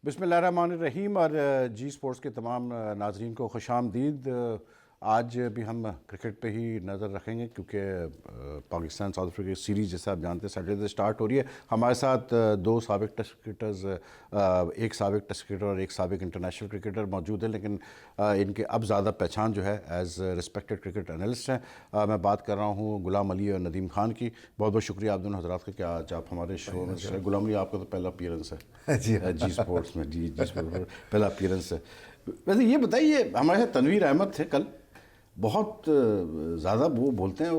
बिस्मिल्लाहिर्रहमानिर्रहीम और जी स्पोर्ट्स के तमाम नाजरीन को खुशामदीद। आज भी हम क्रिकेट पे ही नज़र रखेंगे क्योंकि पाकिस्तान साउथ अफ्रीका की सीरीज़ जैसे आप जानते हैं सैटरडे से स्टार्ट हो रही है। हमारे साथ दो साबिक टेस्ट क्रिकेटर्स, एक साबिक टेस्ट क्रिकेटर और एक साबिक इंटरनेशनल क्रिकेटर मौजूद है, लेकिन इनके अब ज़्यादा पहचान जो है एज़ रिस्पेक्टेड क्रिकेट एनालिस्ट हैं। मैं बात कर रहा हूँ गुलाम अली और नदीम खान की। बहुत बहुत शुक्रिया आप दोनों हज़रात का कि आज आप हमारे शो में। गुलाम अली, आपका तो पहला अपीयरेंस है जी स्पोर्ट्स में। जी स्पोर्ट्स पहला अपीयरेंस है। वैसे ये बताइए, हमारे साथ तनवीर अहमद थे कल, बहुत ज़्यादा वो बोलते हैं।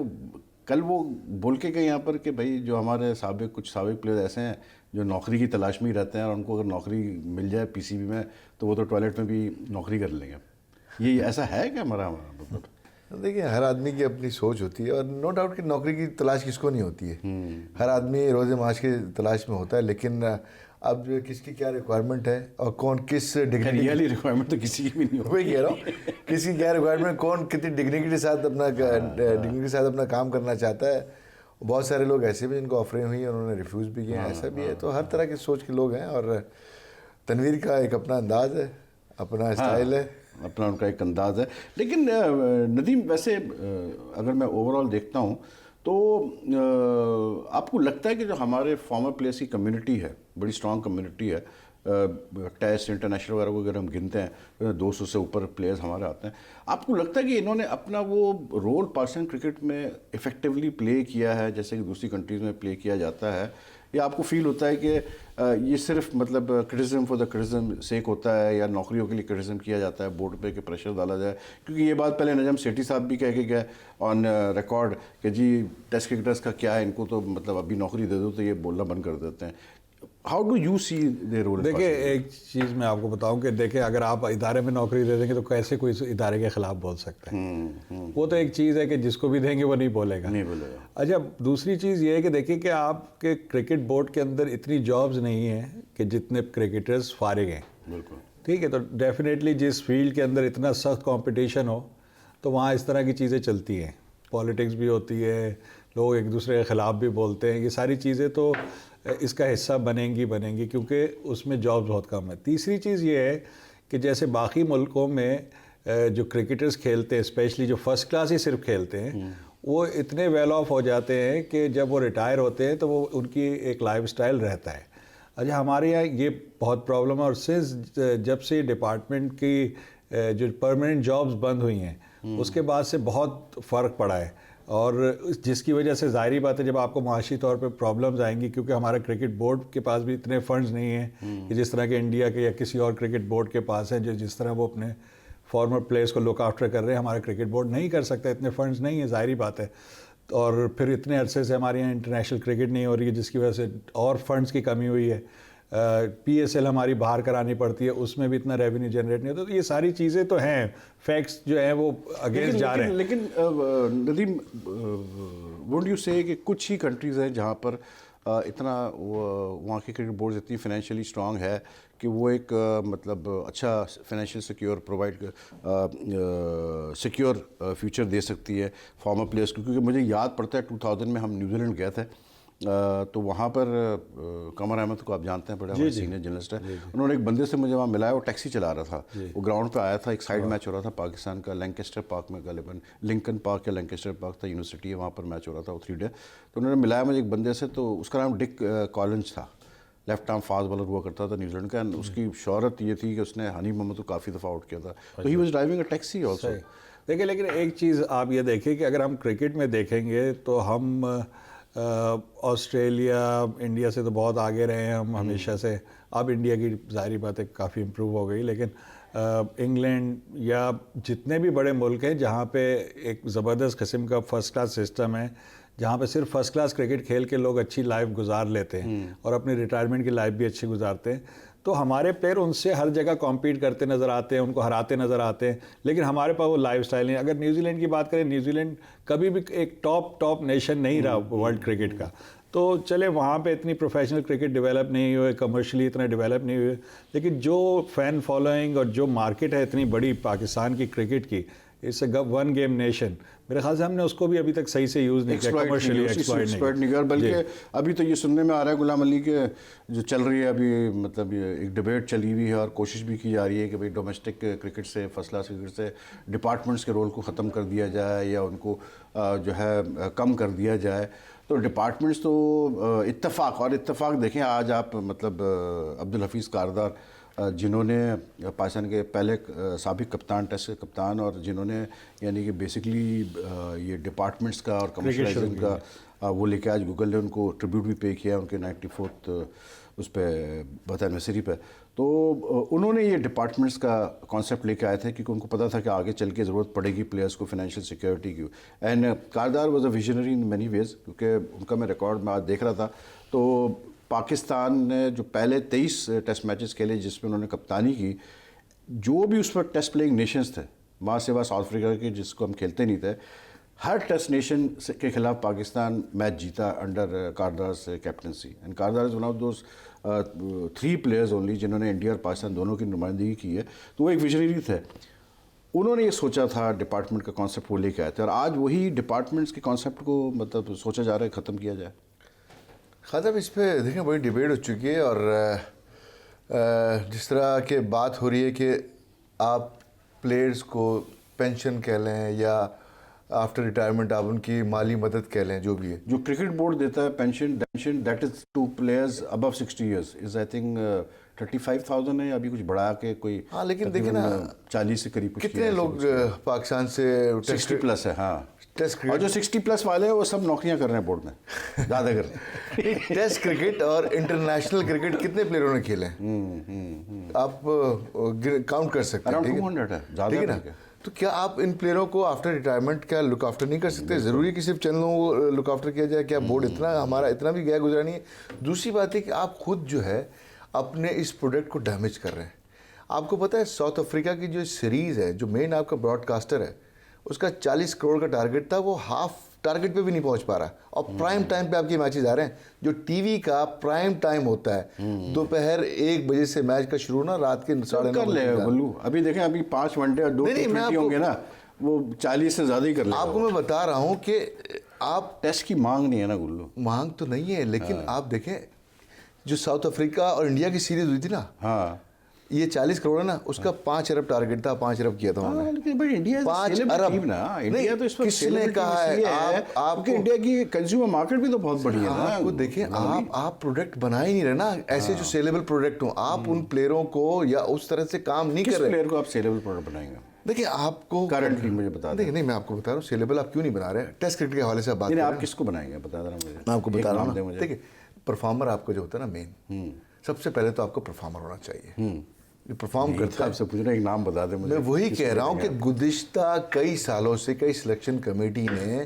कल वो बोल के गए यहाँ पर कि भाई जो हमारे कुछ साबिक प्लेयर ऐसे हैं जो नौकरी की तलाश में ही रहते हैं और उनको अगर नौकरी मिल जाए पीसीबी में तो वो तो टॉयलेट में भी नौकरी कर लेंगे। ये ऐसा है क्या हमारा मतलब? देखिए, हर आदमी की अपनी सोच होती है और नो डाउट कि नौकरी की तलाश किसको नहीं होती है। हर आदमी रोज़ माश की तलाश में होता है, लेकिन अब जो किसकी क्या रिक्वायरमेंट है और कौन किस डिग्री वाली रिक्वायरमेंट तो किसी की भी नहीं होती। वही कह रहा हूँ, किसी की क्या रिक्वायरमेंट, कौन कितनी डिग्री के साथ अपना काम करना चाहता है। बहुत सारे लोग ऐसे भी जिनको ऑफरें हुई हैं उन्होंने रिफ्यूज़ भी किए हैं, ऐसा भी है। तो हर तरह की सोच के लोग हैं और तनवीर का एक अपना अंदाज़ है, अपना स्टाइल है, अपना उनका एक अंदाज़ है। लेकिन नदीम, वैसे अगर मैं ओवरऑल देखता हूँ तो आपको लगता है कि जो हमारे फॉर्मर प्लेयर्स की कम्युनिटी है, बड़ी स्ट्रॉन्ग कम्युनिटी है, टेस्ट इंटरनेशनल वगैरह को अगर हम गिनते हैं 200 से ऊपर प्लेयर्स हमारे आते हैं, आपको लगता है कि इन्होंने अपना वो रोल पाकिस्तान क्रिकेट में इफ़ेक्टिवली प्ले किया है जैसे कि दूसरी कंट्रीज़ में प्ले किया जाता है, या आपको फील होता है कि ये सिर्फ मतलब क्रिटिसिज्म फॉर द क्रिटिसिज्म सेक होता है, या नौकरियों के लिए क्रिटिसिज्म किया जाता है बोर्ड पे कि प्रेशर डाला जाए? क्योंकि ये बात पहले नजम सेठी साहब भी कह के गए ऑन रिकॉर्ड कि जी टेस्ट क्रिकेटर्स का क्या है, इनको तो मतलब अभी नौकरी दे दो तो ये बोलना बंद कर देते हैं। How do you see their role? देखिए, एक चीज़ मैं आपको बताऊं कि देखिए, अगर आप इदारे में नौकरी दे देंगे तो कैसे कोई इदारे के ख़िलाफ़ बोल सकता है? वो तो एक चीज़ है कि जिसको भी देंगे वो नहीं बोलेगा। अच्छा, दूसरी चीज़ ये है कि देखिए कि आपके क्रिकेट बोर्ड के अंदर इतनी जॉब्स नहीं हैं कि जितने क्रिकेटर्स फारिग हैं। बिल्कुल ठीक है, तो डेफिनेटली जिस फील्ड के अंदर इतना सख्त कंपटीशन हो तो वहाँ इस तरह की चीज़ें चलती हैं। पॉलिटिक्स भी होती है, लोग एक दूसरे के ख़िलाफ़ भी बोलते हैं। ये सारी चीज़ें तो इसका हिस्सा बनेंगी क्योंकि उसमें जॉब्स बहुत कम है। तीसरी चीज़ ये है कि जैसे बाकी मुल्कों में जो क्रिकेटर्स खेलते हैं, स्पेशली जो फर्स्ट क्लास ही सिर्फ खेलते हैं, वो इतने वेल ऑफ हो जाते हैं कि जब वो रिटायर होते हैं तो वो उनकी एक लाइफस्टाइल रहता है। अच्छा, हमारे यहाँ ये बहुत प्रॉब्लम है और सिंस जब से डिपार्टमेंट की जो परमानेंट जॉब्स बंद हुई हैं उसके बाद से बहुत फ़र्क पड़ा है, और जिसकी वजह से ज़ाहिरी बात है जब आपको माशी तौर पे प्रॉब्लम्स आएंगी, क्योंकि हमारा क्रिकेट बोर्ड के पास भी इतने फंड्स नहीं हैं कि जिस तरह के इंडिया के या किसी और क्रिकेट बोर्ड के पास है, जो जिस तरह वो अपने फॉर्मर प्लेयर्स को लुक आफ्टर कर रहे हैं, हमारा क्रिकेट बोर्ड नहीं कर सकता, इतने फंड्स नहीं है, ज़ाहिरी बात है। और फिर इतने अरसे से हमारे यहाँ इंटरनेशनल क्रिकेट नहीं हो रही है जिसकी वजह से और फंड्स की कमी हुई है। PSL हमारी बाहर करानी पड़ती है, उसमें भी इतना रेवेन्यू जनरेट नहीं होता। तो ये सारी चीज़ें तो हैं, फैक्ट्स जो हैं वो अगेंस्ट जा रहे हैं। लेकिन नदीम, वुड यू से कि कुछ ही कंट्रीज़ हैं जहाँ पर इतना वहाँ की क्रिकेट बोर्ड इतनी फाइनेंशियली स्ट्रांग है कि वो एक मतलब अच्छा फाइनेंशियल सिक्योर फ्यूचर दे सकती है फॉर्मर प्लेयर्स को। क्योंकि मुझे याद पड़ता है 2000 में हम न्यूजीलैंड गए थे, तो वहाँ पर कमर अहमद को आप जानते हैं, बड़े सीनियर जर्नलिस्ट है। उन्होंने एक बंदे से मुझे वहाँ मिलाया, वो टैक्सी चला रहा था, वो ग्राउंड पे आया था, एक साइड मैच हो रहा था पाकिस्तान का लैंकेस्टर पार्क में, गालिबन लिंकन पार्क या लैंकेस्टर पार्क था, यूनिवर्सिटी है वहाँ पर मैच हो रहा था, वो 3 डे। तो उन्होंने मिलाया मुझे एक बंदे से, तो उसका नाम डिक कॉलिंस था, लेफ्ट आर्म फास्ट बॉलर हुआ करता था न्यूजीलैंड का। उसकी शोहरत ये थी कि उसने हनी मोहम्मद को काफ़ी दफ़ा आउट किया था, तो he was driving a taxi also. देखिए, लेकिन एक चीज़ आप ये देखिए कि अगर हम क्रिकेट में देखेंगे तो हम ऑस्ट्रेलिया, इंडिया से तो बहुत आगे रहे हैं हम हमेशा से। अब इंडिया की ज़ाहिरी बात है काफ़ी इम्प्रूव हो गई, लेकिन इंग्लैंड या जितने भी बड़े मुल्क हैं जहाँ पे एक ज़बरदस्त किस्म का फर्स्ट क्लास सिस्टम है, जहाँ पे सिर्फ फर्स्ट क्लास क्रिकेट खेल के लोग अच्छी लाइफ गुजार लेते हैं और अपनी रिटायरमेंट की लाइफ भी अच्छी गुजारते हैं, तो हमारे प्लेयर उनसे हर जगह कॉम्पीट करते नज़र आते हैं, उनको हराते नज़र आते हैं, लेकिन हमारे पास वो लाइफ स्टाइल नहीं। अगर न्यूजीलैंड की बात करें, न्यूजीलैंड कभी भी एक टॉप नेशन नहीं रहा वर्ल्ड क्रिकेट का। तो चले वहाँ पे इतनी प्रोफेशनल क्रिकेट डेवलप नहीं हुए, कमर्शियली इतना डेवलप नहीं हुए, लेकिन जो फ़ैन फॉलोइंग और जो मार्केट है इतनी बड़ी पाकिस्तान की क्रिकेट की, it's a one game nation. मेरे ख्याल से हमने उसको भी अभी तक सही से यूज़ नहीं किया, कमर्शियली एक्सप्लॉइट नहीं किया। बल्कि अभी तो ये सुनने में आ रहा है गुलाम अली के जो चल रही है अभी, मतलब ये एक डिबेट चली हुई है और कोशिश भी की जा रही है कि भाई डोमेस्टिक क्रिकेट से, फर्स्ट क्लास क्रिकेट से डिपार्टमेंट्स के रोल को ख़त्म कर दिया जाए या उनको जो है कम कर दिया जाए। तो डिपार्टमेंट्स तो इत्तेफाक देखें आज आप, मतलब अब्दुल हफीज़ कारदार जिन्होंने पाकिस्तान के पहले साबिक कप्तान, टेस्ट के कप्तान, और जिन्होंने यानी कि बेसिकली ये डिपार्टमेंट्स का और कमर्शलाइजेशन का वो लेके आज गूगल ने उनको ट्रिब्यूट भी पे किया उनके 94th उस पर बर्थ एनिवर्सरी पे। तो उन्होंने ये डिपार्टमेंट्स का कॉन्सेप्ट लेके आए थे क्योंकि उनको पता था कि आगे चल के ज़रूरत पड़ेगी प्लेयर्स को फाइनेंशियल सिक्योरिटी की। And Kardar was a visionary in many ways, क्योंकि उनका मैं रिकॉर्ड में आज देख रहा था तो पाकिस्तान ने जो पहले 23 टेस्ट मैचेस खेले जिसमें उन्होंने कप्तानी की, जो भी उस पर टेस्ट प्लेइंग नेशंस थे वहाँ से साउथ अफ्रीका के जिसको हम खेलते नहीं थे, हर टेस्ट नेशन के खिलाफ पाकिस्तान मैच जीता under Kardar's captaincy. And Kardar is one of those 3 players only जिन्होंने इंडिया और पाकिस्तान दोनों की नुमाइंदगी की है। तो वो एक विजनरी थे, उन्होंने ये सोचा था, डिपार्टमेंट का कॉन्सेप्ट वो लेके आए थे, और आज वही डिपार्टमेंट्स के कॉन्सेप्ट को मतलब सोचा जा रहा है ख़त्म किया जाए। खादब इस पर देखें बड़ी डिबेट हो चुकी है, और जिस तरह के बात हो रही है कि आप प्लेयर्स को पेंशन कह लें या आफ्टर रिटायरमेंट आप उनकी माली मदद कह लें, जो भी है, जो क्रिकेट बोर्ड देता है pension that is two players above 60 years is I think 35,000 है, अभी कुछ बढ़ा के कोई। हाँ, लेकिन देखिए ना 40 से करीब कितने लोग पाकिस्तान से 60 प्लस है। हाँ, टेस्ट और जो 60 प्लस वाले हैं वो सब नौकरियां कर रहे हैं बोर्ड में ज़्यादा कर रहे हैं। टेस्ट क्रिकेट और इंटरनेशनल क्रिकेट कितने प्लेयरों ने खेले आप काउंट कर सकते हैं, अराउंड 200 है, ज़्यादा ठीक है ना। तो क्या आप इन प्लेयरों को आफ्टर रिटायरमेंट क्या लुक आफ्टर नहीं कर सकते? ज़रूरी कि सिर्फ चंद लोगों को लुक आफ्टर किया जाए? क्या बोर्ड इतना, हमारा इतना भी गया गुजरा नहीं है? दूसरी बात है कि आप खुद जो है अपने इस प्रोडक्ट को डैमेज कर रहे हैं। आपको पता है साउथ अफ्रीका की जो सीरीज़ है, जो मेन आपका ब्रॉडकास्टर है, उसका 40 करोड़ का टारगेट था, वो हाफ टारगेट पे भी नहीं पहुंच पा रहा, और प्राइम टाइम पे आपके मैचेस आ रहे हैं। जो टीवी का प्राइम टाइम होता है दोपहर 1 बजे से मैच का शुरू ना, रात के 9:30 कर ले गुल्लू। अभी देखें, अभी 5 वनडे और 2 टी20 होंगे ना, वो 40 से ज़्यादा ही कर ले। आपको मैं बता रहा हूँ कि आप, टेस्ट की मांग नहीं है ना गुल्लू। मांग तो नहीं है, लेकिन आप देखें जो साउथ अफ्रीका और इंडिया की सीरीज हुई थी ना, हाँ, ये 40 करोड़ है ना, उसका 5 अरब टारगेट था, 5 अरब किया था उन्होंने। लेकिन भाई इंडिया 5 अरब ना, इंडिया तो इस पर किसने कहा है? आपके इंडिया की कंज्यूमर मार्केट भी तो बहुत बड़ी है ना। आपको देखिए, आप प्रोडक्ट बना ही नहीं रहे ना ऐसे जो सेलेबल प्रोडक्ट हो। आप उन प्लेयरों को या उस तरह से काम नहीं कर रहे। प्लेयर को आप सेलेबल प्रोडक्ट बनाएंगे? देखिए आपको करंटली मुझे बता दें। नहीं, मैं आपको बता रहा हूँ सेलेबल आप क्यों नहीं बना रहे। टेस्ट क्रिकेट के हवाले से आप बात, आप किसको बनाएंगे बता देना मुझे। मैं आपको बता रहा हूँ। देखिए, परफॉर्मर आपको जो होता है ना, मेन सबसे पहले तो आपको परफॉर्मर होना चाहिए, जो परफॉर्म करता है। आपसे पूछना, एक नाम बता दें मुझे। मैं वही कह रहा हूँ कि गुज़िश्ता कई सालों से कई सिलेक्शन कमेटी ने,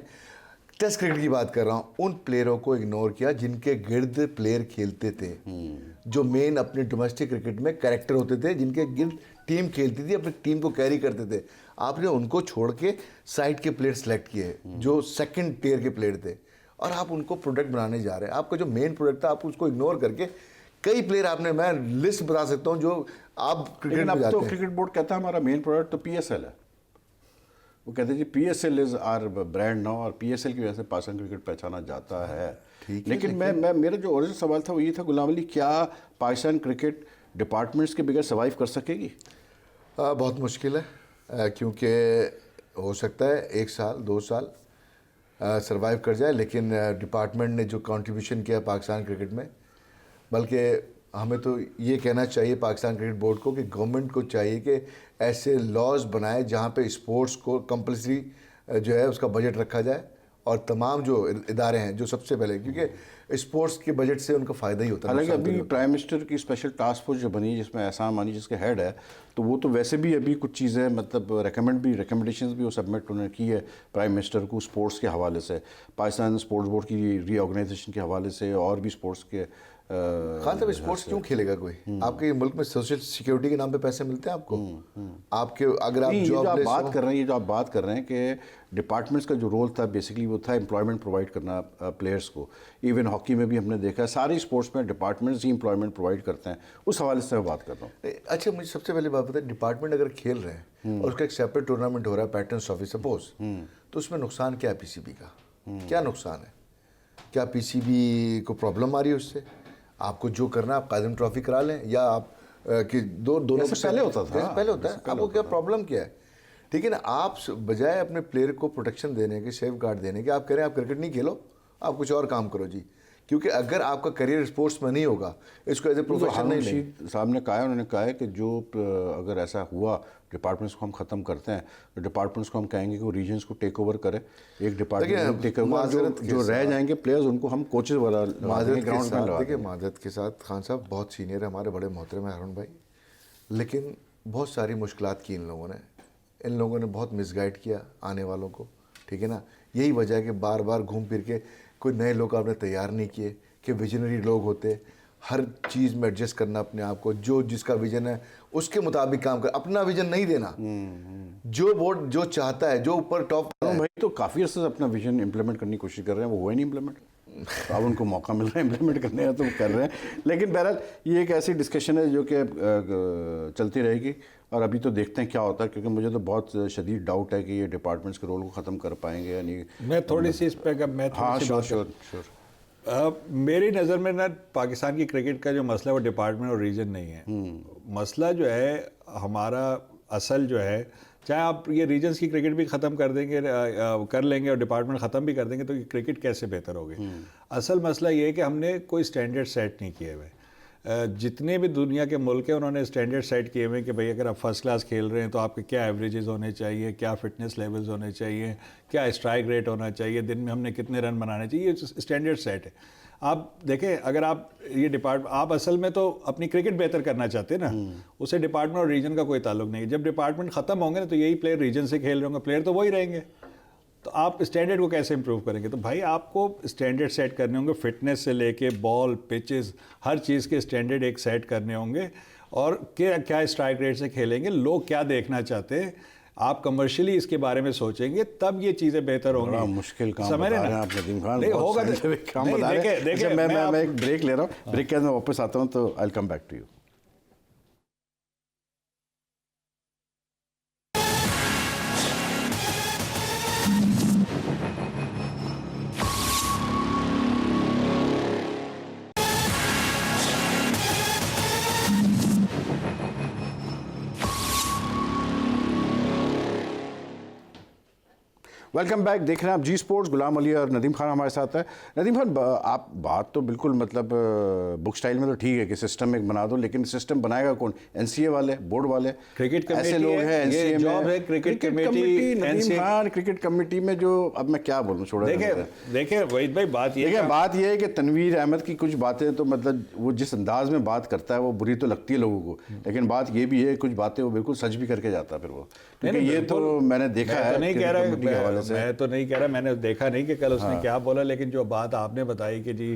टेस्ट क्रिकेट की बात कर रहा हूँ, उन प्लेयरों को इग्नोर किया जिनके गिर्द प्लेयर खेलते थे, जो मेन अपने डोमेस्टिक क्रिकेट में कैरेक्टर होते थे, जिनके गिर्द टीम खेलती थी, अपनी टीम को कैरी करते थे। आपने उनको छोड़ के साइड के प्लेयर सेलेक्ट किए जो सेकंड टियर के प्लेयर थे, और आप उनको प्रोडक्ट बनाने जा रहे हैं। आपका जो मेन प्रोडक्ट था आप उसको इग्नोर करके कई प्लेयर आपने, मैं लिस्ट बता सकता हूं जो आप क्रिकेट में जाते तो हैं। क्रिकेट बोर्ड कहता है हमारा मेन प्रोडक्ट तो पीएसएल है। वो कहते हैं जी PSL is our brand now, और पीएसएल की वजह से पाकिस्तान क्रिकेट पहचाना जाता है। लेकिन मैं मेरा जो ओरिजिनल सवाल था वो ये था गुलाम अली, क्या पाकिस्तान क्रिकेट डिपार्टमेंट्स के बगैर सर्वाइव कर सकेगी? बहुत मुश्किल है, क्योंकि हो सकता है 1 साल 2 साल सर्वाइव कर जाए, लेकिन डिपार्टमेंट ने जो कंट्रीब्यूशन किया पाकिस्तान क्रिकेट में, बल्कि हमें तो ये कहना चाहिए पाकिस्तान क्रिकेट बोर्ड को कि गवर्नमेंट को चाहिए कि ऐसे लॉज बनाए जहाँ पे स्पोर्ट्स को कंपलसरी जो है उसका बजट रखा जाए, और तमाम जो इदारे हैं जो सबसे पहले, क्योंकि स्पोर्ट्स के बजट से उनका फ़ायदा ही होता है। हालांकि अभी प्राइम मिनिस्टर की स्पेशल टास्क फोर्स जो बनी जिसमें एहसान मानी जिसके हेड है, तो वो तो वैसे भी अभी कुछ चीज़ें मतलब रिकमेंडेशंस भी वो सबमिट उन्होंने की है प्राइम मिनिस्टर को स्पोर्ट्स के हवाले से, पाकिस्तान स्पोर्ट्स बोर्ड की रीऑर्गेनाइजेशन के हवाले से, और भी स्पोर्ट्स के खान साहब स्पोर्ट्स क्यों खेलेगा कोई? आपके मुल्क में सोशल सिक्योरिटी के नाम पे पैसे मिलते हैं आपको? आपके अगर आप नहीं, ये जो आप जॉबलेस बात हो, कर रहे हैं, ये जो आप बात कर रहे हैं कि डिपार्टमेंट्स का जो रोल था बेसिकली वो था एम्प्लॉयमेंट प्रोवाइड करना प्लेयर्स को। इवन हॉकी में भी हमने देखा है सारी स्पोर्ट्स में डिपार्टमेंट्स ही एम्प्लॉयमेंट प्रोवाइड करते हैं, उस हवाले से मैं बात कर रहा हूँ। अच्छा मुझे सबसे पहले बात बताए, डिपार्टमेंट अगर खेल रहे हैं और उसका एक सेपरेट टूर्नामेंट हो रहा है पैटर्न ट्रॉफी सपोज, तो उसमें नुकसान क्या है पीसीबी का? क्या नुकसान है? क्या पीसीबी को प्रॉब्लम आ रही है उससे? आपको जो करना है आप काजिम ट्रॉफी करा लें, या आप कि दोनों जैसे पहले होता था, जैसे पहले होता है, आपको क्या प्रॉब्लम क्या है? ठीक है ना, आप बजाय अपने प्लेयर को प्रोटेक्शन देने के, सेफ गार्ड देने के, आप कह रहे हैं आप क्रिकेट नहीं खेलो, आप कुछ और काम करो जी। क्योंकि अगर आपका करियर स्पोर्ट्स में नहीं होगा, इसको एज ए प्रोफेशन नहीं लें। रशीद साहब ने कहा है, उन्होंने कहा है कि जो अगर ऐसा हुआ डिपार्टमेंट्स को हम ख़त्म करते हैं तो डिपार्टमेंट्स को हम कहेंगे कि वो रीजन्स को टेक ओवर करे, एक डिपार्टमेंट टेक ओवर, जो रह जाएंगे प्लेयर्स उनको हम कोचेस वाला ग्राउंड में लगा। देखिए माजरत के साथ खान साहब बहुत सीनियर है हमारे, बड़े मोहतरम है हारून भाई, लेकिन बहुत सारी मुश्किलात की इन लोगों ने बहुत मिसगाइड किया आने वालों को, ठीक है ना। यही वजह है कि बार बार घूम फिर के कोई नए लोग आपने तैयार नहीं किए कि विजनरी लोग होते, हर चीज़ में एडजस्ट करना अपने आप को, जो जिसका विजन है उसके मुताबिक काम कर, अपना विजन नहीं देना। जो बोर्ड जो चाहता है, जो ऊपर टॉप भाई तो काफ़ी अर्से से अपना विजन इंप्लीमेंट करने की कोशिश कर रहे हैं, वो हुआ ही नहीं इंप्लीमेंट। तो अब उनको मौका मिल रहा है इंप्लीमेंट करने का तो वो कर रहे हैं। लेकिन बहरहाल ये एक ऐसी डिस्कशन है जो कि चलती रहेगी और अभी तो देखते हैं क्या होता है, क्योंकि मुझे तो बहुत शदीद डाउट है कि ये डिपार्टमेंट्स के रोल को ख़त्म कर पाएंगे या नहीं। मैं थोड़ी सी इस पर हाँ श्योर। मेरी नज़र में ना पाकिस्तान की क्रिकेट का जो मसला है वो डिपार्टमेंट और रीजन नहीं है। मसला जो है हमारा असल जो है, चाहे आप ये रीजन्स की क्रिकेट भी ख़त्म कर देंगे कर लेंगे और डिपार्टमेंट ख़त्म भी कर देंगे तो ये क्रिकेट कैसे बेहतर होगी। असल मसला ये है कि हमने कोई स्टैंडर्ड सेट नहीं किए हुए। जितने भी दुनिया के मुल्क हैं उन्होंने स्टैंडर्ड सेट किए हुए हैं कि भाई अगर आप फर्स्ट क्लास खेल रहे हैं तो आपके क्या एवरेजेस होने चाहिए, क्या फिटनेस लेवल्स होने चाहिए, क्या स्ट्राइक रेट होना चाहिए, दिन में हमने कितने रन बनाने चाहिए, ये स्टैंडर्ड सेट है। आप देखें, अगर आप ये आप असल में तो अपनी क्रिकेट बेहतर करना चाहते हैं ना, उससे डिपार्टमेंट और रीजन का कोई ताल्लुक नहीं है। जब डिपार्टमेंट ख़त्म होंगे ना तो यही प्लेयर रीजन से खेल रहे होंगे, प्लेयर तो वही रहेंगे, तो आप स्टैंडर्ड को कैसे इंप्रूव करेंगे? तो भाई आपको स्टैंडर्ड सेट करने होंगे, फिटनेस से लेके बॉल, पिचेस, हर चीज़ के स्टैंडर्ड एक सेट करने होंगे। और क्या स्ट्राइक रेट से खेलेंगे, लोग क्या देखना चाहते हैं, आप कमर्शियली इसके बारे में सोचेंगे तब ये चीज़ें बेहतर होंगी। मुश्किल काम बता रहे हैं आप नदीम खान, नहीं होगा काम बता रहे हैं। देखिए मैं एक ब्रेक ले रहा हूँ, ब्रेक के बाद मैं वापस आता हूँ तो I will come back to you. Welcome back. देख रहे हैं आप जी स्पोर्ट्स, गुलाम अली और नदीम खान हमारे साथ है। नदीम खान, आप बात तो बिल्कुल मतलब बुक स्टाइल में तो ठीक है कि सिस्टम एक बना दो, लेकिन सिस्टम बनाएगा कौन? एनसीए वाले, बोर्ड वाले, क्रिकेट कमेटी ऐसे लोग हैं एनसीए में, cricket committee, Nadeem Khan cricket committee में जो, अब मैं क्या बोलूँ, छोड़ा। देखिए वहीद भाई, बात ये है कि तनवीर अहमद की कुछ बातें तो मतलब वो जिस अंदाज में बात करता है वो बुरी तो लगती है लोगों को, लेकिन बात ये भी है कुछ बातें वो बिल्कुल सच भी करके जाता है फिर वो, क्योंकि ये तो मैंने देखा है। नहीं कह रहा, मैं तो नहीं कह रहा, मैंने देखा नहीं कि कल उसने क्या बोला, लेकिन जो बात आपने बताई कि जी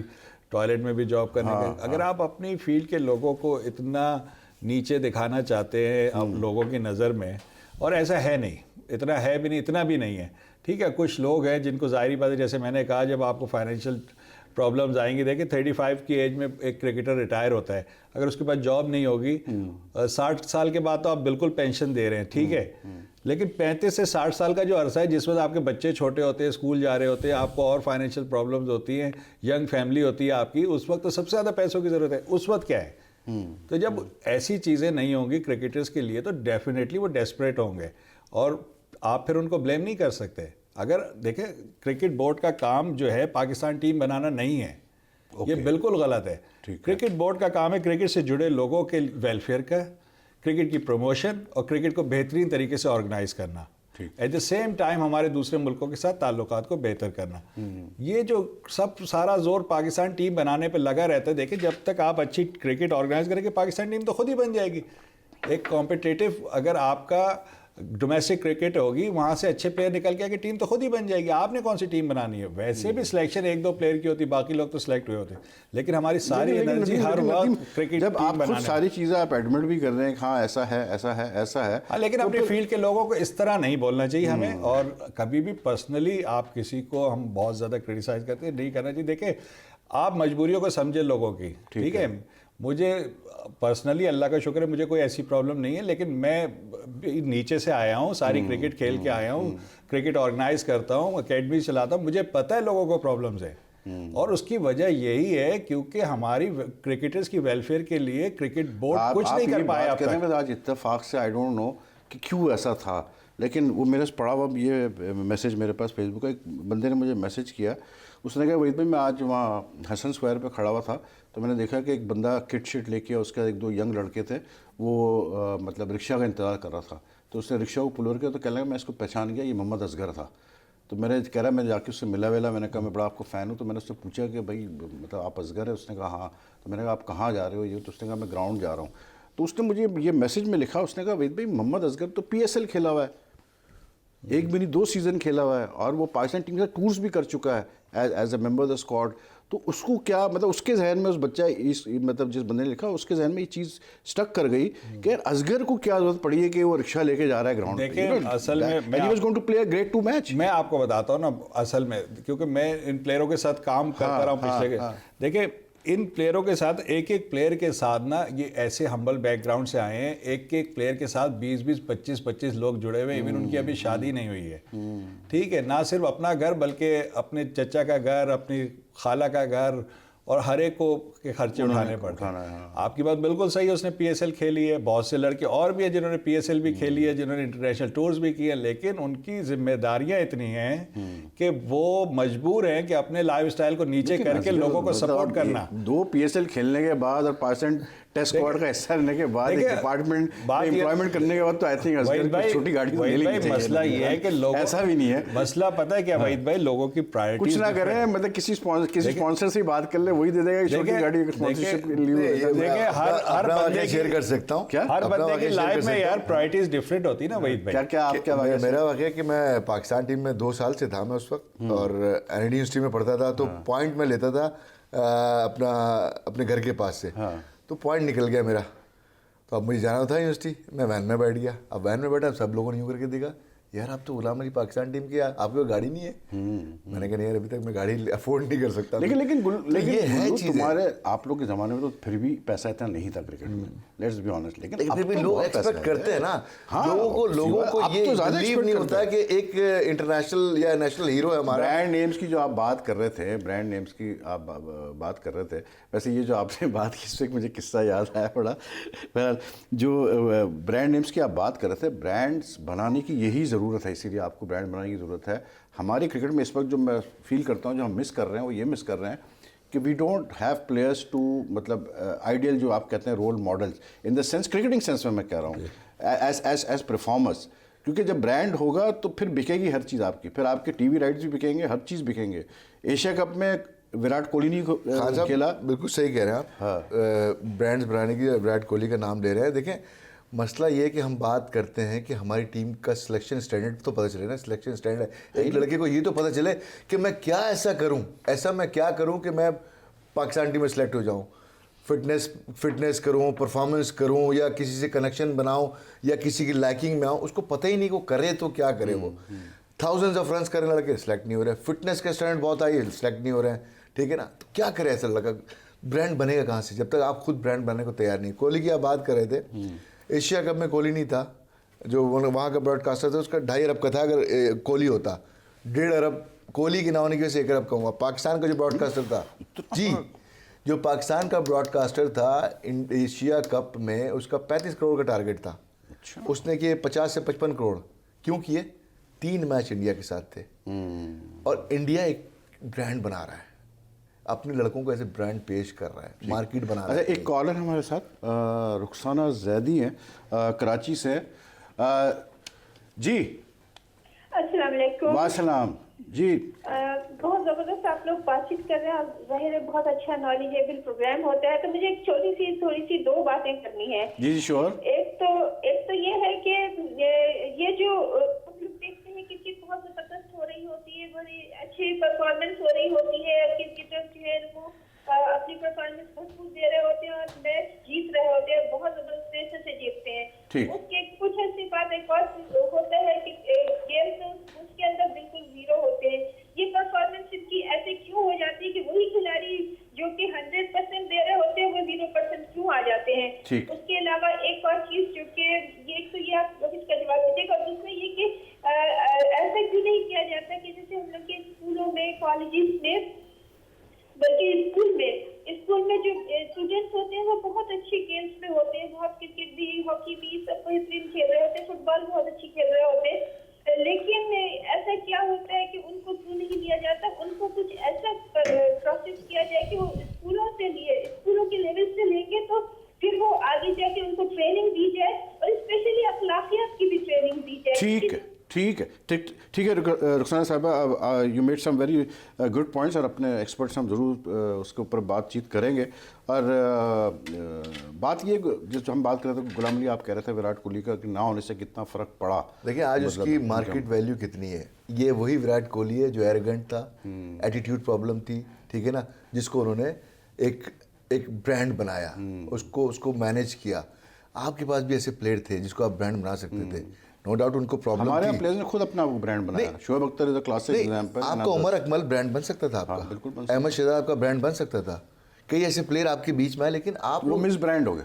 टॉयलेट में भी जॉब करने के, अगर आप अपनी फील्ड के लोगों को इतना नीचे दिखाना चाहते हैं अब लोगों की नज़र में, और ऐसा है नहीं, इतना है भी नहीं, इतना भी नहीं है, ठीक है। कुछ लोग हैं जिनको ज़ाहिरी बात है, जैसे मैंने कहा, जब आपको फाइनेंशियल प्रॉब्लम्स आएंगी, देखिए 35 की एज में एक क्रिकेटर रिटायर होता है, अगर उसके पास जॉब नहीं होगी, 60 साल के बाद तो आप बिल्कुल पेंशन दे रहे हैं, ठीक है, लेकिन 35 से 60 साल का जो अरसा है जिस वक्त आपके बच्चे छोटे होते हैं, स्कूल जा रहे होते हैं, आपको और फाइनेंशियल प्रॉब्लम्स होती हैं, यंग फैमिली होती है आपकी, उस वक्त तो सबसे ज़्यादा पैसों की ज़रूरत है। उस वक्त क्या है, तो जब ऐसी चीज़ें नहीं होंगी क्रिकेटर्स के लिए तो डेफिनेटली वो डेस्परेट होंगे, और आप फिर उनको ब्लेम नहीं कर सकते। अगर देखें, क्रिकेट बोर्ड का काम जो है पाकिस्तान टीम बनाना नहीं है, ये बिल्कुल गलत है। क्रिकेट बोर्ड का काम है क्रिकेट से जुड़े लोगों के वेलफेयर का, क्रिकेट की प्रमोशन और क्रिकेट को बेहतरीन तरीके से ऑर्गेनाइज करना, एट द सेम टाइम हमारे दूसरे मुल्कों के साथ ताल्लुकात को बेहतर करना। ये जो सारा जोर पाकिस्तान टीम बनाने पर लगा रहता है, देखिए जब तक आप अच्छी क्रिकेट ऑर्गेनाइज करेंगे पाकिस्तान टीम तो खुद ही बन जाएगी। एक कॉम्पिटिटिव, अगर आपका डोमेस्टिक क्रिकेट होगी, वहाँ से अच्छे प्लेयर निकल के आके टीम तो खुद ही बन जाएगी। आपने कौन सी टीम बनानी है? वैसे भी सिलेक्शन 1-2 प्लेयर की होती, बाकी लोग तो सिलेक्ट हुए होते, लेकिन हमारी सारी एनर्जी हर वक्त क्रिकेट जब टीम आप खुद बनाने। सारी चीज़ें आप एडमिट भी कर रहे हैं, हाँ ऐसा है ऐसा है ऐसा है, हाँ, लेकिन अपने फील्ड के लोगों को इस तरह नहीं बोलना चाहिए हमें। और कभी भी पर्सनली आप किसी को हम बहुत ज़्यादा क्रिटिसाइज करते हैं, नहीं करना चाहिए। देखिए, आप मजबूरियों को समझे लोगों की, ठीक है। मुझे पर्सनली अल्लाह का शुक्र है मुझे कोई ऐसी प्रॉब्लम नहीं है, लेकिन मैं नीचे से आया हूँ, सारी क्रिकेट खेल के आया हूँ, क्रिकेट ऑर्गेनाइज करता हूँ, अकेडमी चलाता हूँ, मुझे पता है लोगों को प्रॉब्लम्स है। और उसकी वजह यही है क्योंकि हमारी क्रिकेटर्स की वेलफेयर के लिए क्रिकेट बोर्ड कुछ नहीं कर पाया अब तक। आज इत्तेफाक से आई डोंट नो कि क्यों ऐसा था, लेकिन वो मेरे से पड़ा हुआ ये मैसेज मेरे पास फेसबुक का, एक बंदे ने मुझे मैसेज किया। उसने कहा वहीद भाई मैं आज वहाँ हसन स्क्वायर पे खड़ा हुआ था, तो मैंने देखा कि एक बंदा किट शिट लेके, उसके 1-2 यंग लड़के थे, वो मतलब रिक्शा का इंतज़ार कर रहा था। तो उसने रिक्शा को पुल ओवर किया, तो कहने लगा मैं इसको पहचान गया, ये मोहम्मद असगर था। तो मैंने कह रहा मैं जाके उससे मिला वेला, मैंने कहा मैं बड़ा आपको फ़ैन हूँ। तो मैंने उससे पूछा कि भाई मतलब आप असगर है? उसने कहा हाँ। तो मैंने कहा आप कहाँ जा रहे हो ये? तो उसने कहा मैं ग्राउंड जा रहा हूँ। तो उसने मुझे ये मैसेज में लिखा, उसने कहा वहीद भाई मोहम्मद असगर तो PSL खेला हुआ है, एक भी नहीं 2 सीज़न खेला हुआ है, और वो पाकिस्तान टीम से टूर्स भी कर चुका है as a member the squad. तो उसको क्या मतलब उसके जहन में, उस बच्चा इस मतलब जिस बंदे ने लिखा उसके जहन में ये चीज़ स्टक कर गई कि यार असगर को क्या जरूरत पड़ी है कि वो रिक्शा लेके जा रहा है ग्राउंड पे। देखिए, असल में मैं was going to play a great 2 match. मैं आपको बताता हूँ ना, असल में क्योंकि मैं इन प्लेयरों के साथ काम करता रहा हूँ पिछले देखिए, इन प्लेयरों के साथ एक प्लेयर के साथ ना, ये ऐसे हम्बल बैकग्राउंड से आए हैं, एक प्लेयर के साथ 20-20, 25-25 लोग जुड़े हुए, इवन उनकी अभी शादी नहीं हुई है, ठीक है। ना सिर्फ अपना घर बल्कि अपने चचा का घर, अपनी खाला का घर, और हर एक को के खर्चे उठाने पड़ते हैं। आपकी बात बिल्कुल सही है, उसने PSL खेली है, बहुत से लड़के और भी हैं जिन्होंने PSL भी खेली है, जिन्होंने इंटरनेशनल टूर्स भी किए, लेकिन उनकी जिम्मेदारियां इतनी हैं कि वो मजबूर हैं कि अपने लाइफस्टाइल को नीचे करके लोगों को सपोर्ट करना। 2 PSL खेलने के बाद और पाकिस्तान टेस्ट स्क्वाड का हिस्सा रहने के बाद, एक डिपार्टमेंट में एम्प्लॉयमेंट करने के बाद, तो आई थिंक असगर छोटी गाड़ी तो ले लेनी चाहिए। मसला ये है कि लोग, ऐसा भी नहीं है मसला पता है क्या वहीद भाई, लोगों की प्रायोरिटी कुछ ना करें, मतलब किसी स्पॉन्सर से बात कर ले, वही दे देगा छोटी गाड़ी स्पॉन्सरशिप के लिए। देखिए, हर बंदे शेयर कर सकता हूँ क्या, हर बंदे की लाइफ में यार प्रायोरिटीज डिफरेंट होती है ना वहीद भाई। क्या आप क्या मेरा वाक़या कि मैं पाकिस्तान टीम में 2 साल से था मैं उस वक्त, और NID यूनिवर्सिटी में पढ़ता था, तो पॉइंट में लेता था अपने घर के पास से, तो पॉइंट निकल गया मेरा। तो अब मुझे जाना था यूनिवर्सिटी, मैं वैन में बैठ गया। अब वैन में बैठा, सब लोगों ने यूँ करके देखा, यार आप तो गुलाम अली पाकिस्तान टीम की, आपके पास गाड़ी नहीं है। मैंने कहा नहीं यार, अभी तक मैं गाड़ी अफोर्ड नहीं कर सकता। लेकिन ये है तुम्हारे आप लोग के ज़माने में तो फिर भी पैसा इतना नहीं था क्रिकेट में, लेट्स बी ऑनेस्ट। लेकिन फिर भी लोग एक्सपेक्ट करते हैं ना, लोगों को ये बिलीव नहीं होता है कि एक इंटरनेशनल या नेशनल हीरो है हमारा। ब्रांड नेम्स की जो आप बात कर रहे थे, ब्रांड नेम्स की आप बात कर रहे थे, वैसे ये जो आपने बात की, इससे मुझे किस्सा याद आया बड़ा। जो ब्रांड नेम्स की आप बात कर रहे थे, ब्रांड्स बनाने की यही ज़रूरत है, इसीलिए आपको ब्रांड बनाने की ज़रूरत है। हमारी क्रिकेट में इस वक्त जो मैं फील करता हूँ, जो हम मिस कर रहे हैं, वो ये मिस कर रहे हैं कि we don't have players to, मतलब आइडियल जो आप कहते हैं role models, in the sense cricketing sense में मैं कह रहा हूँ, एज परफॉर्मर्स। क्योंकि जब ब्रांड होगा तो फिर बिकेगी हर चीज़ आपकी, फिर आपके TV राइट्स भी बिकेंगे, हर चीज़ बिकेंगे। एशिया कप में विराट कोहली नहीं खेला, बिल्कुल सही कह रहे हैं आप। ब्रांड्स बनाने की विराट कोहली का नाम ले रहे हैं। देखें, मसला ये है कि हम बात करते हैं कि हमारी टीम का सिलेक्शन स्टैंडर्ड तो पता चले ना, सिलेक्शन स्टैंडर्ड एक लड़के को ये तो पता चले कि मैं क्या ऐसा करूं, मैं क्या करूं कि मैं पाकिस्तान टीम में सेलेक्ट हो जाऊं। फिटनेस करूं, परफॉर्मेंस करूं, या किसी से कनेक्शन बनाऊं, या किसी की लाइकिंग में आऊं, उसको पता ही नहीं को करे तो क्या करे। वो थाउजेंड्स ऑफ रन करने लड़के सेलेक्ट नहीं हो रहे, फिटनेस का स्टैंडर्ड बहुत हाई है, सेलेक्ट नहीं हो रहे हैं, ठीक है ना। तो क्या करे ऐसा लड़का, ब्रांड बनेगा कहाँ से जब तक आप खुद ब्रांड बनने को तैयार नहीं। कोहली की आप बात कर रहे थे, एशिया कप में कोहली नहीं था, जो वहाँ का ब्रॉडकास्टर था उसका 2.5 अरब का था, अगर कोहली होता 1.5 अरब, कोहली के ना होने की वजह से 1 अरब कहूँगा। पाकिस्तान का जो ब्रॉडकास्टर था जी, जो पाकिस्तान का ब्रॉडकास्टर था एशिया कप में, उसका 35 करोड़ का टारगेट था। उसने किए 50 से 55 करोड़। क्यों किए? 3 मैच इंडिया के साथ थे। और इंडिया एक ब्रांड बना रहा है, अपने लड़कों को ऐसे ब्रांड पेश कर रहा है, मार्केट बना रहा है। एक कॉलर हमारे साथ रुखसाना जैदी हैं, कराची से। जी अस्सलाम वालेकुम। वालेकुम जी। बहुत ज़बरदस्त आप लोग बातचीत कर रहे हैं, ज़ाहिर है बहुत अच्छा नॉलेजेबल प्रोग्राम होता है। तो मुझे एक थोड़ी सी 2 बातें करनी है। जी श्योर। एक तो ये है कि ये अच्छी परफॉर्मेंस हो रही होती है, क्रिकेटर जो है वो अपनी परफॉर्मेंस भरपूर दे रहे होते हैं और मैच जीत रहे होते हैं, बहुत जबरदस्त तरीके से जीतते हैं। ठीक। उसके कुछ ऐसी बात एक और होता है कि गेम तो उसके अंदर बिल्कुल जीरो होते हैं। ये परफॉर्मेंस इनकी ऐसे क्यों हो जाती है कि वही खिलाड़ी जो कि 100% दे रहे होते हैं वो 0% क्यों आ जाते हैं? ठीक। उसके अलावा एक और चीज जो कि ये तो ये आप लोग इसका जवाब दीजिएगा, और दूसरा ये कि ऐसा क्यों नहीं किया जाता कि जैसे हम लोग के स्कूलों में, कॉलेजेस में, बल्कि स्कूल में जो स्टूडेंट्स होते हैं वो बहुत अच्छे गेम्स में होते हैं, बहुत क्रिकेट भी, हॉकी भी, सब बेहतरीन खेल रहे होते हैं, फुटबॉल बहुत अच्छी खेल रहे होते हैं, लेकिन ऐसा क्या होता है कि उनको क्यों नहीं लिया जाता? उनको कुछ ऐसा प्रोसेस किया जाए कि वो स्कूलों के लेवल से लेंगे तो फिर वो आगे जाके उनको ट्रेनिंग दी जाए, और स्पेशली अखलाकियात की भी ट्रेनिंग दी जाए। ठीक है रुखसाना साहबा, you made some very good points, और अपने एक्सपर्ट्स हम ज़रूर उसके ऊपर बातचीत करेंगे। और बात ये जो हम बात कर रहे थे, गुलाम अली आप कह रहे थे विराट कोहली का कि ना होने से कितना फ़र्क पड़ा। देखिए आज उसकी मार्केट वैल्यू कितनी है। ये वही विराट कोहली है जो एरोगेंट था, एटीट्यूड प्रॉब्लम थी, ठीक है ना, जिसको उन्होंने एक ब्रांड बनाया, उसको मैनेज किया। आपके पास भी ऐसे प्लेयर थे जिसको आप ब्रांड बना सकते थे, नो डाउट उनको प्रॉब्लम हमारे थी। प्लेयर्स ने खुद अपना ब्रांड बनाया। Shoaib Akhtar is a classic example. आपका उमर अकमल ब्रांड बन सकता था, आपका बिल्कुल बन सकता। अहमद शहजाद आपका ब्रांड बन सकता था। कई ऐसे प्लेयर आपके बीच में है, लेकिन आप वो मिस ब्रांड हो गए।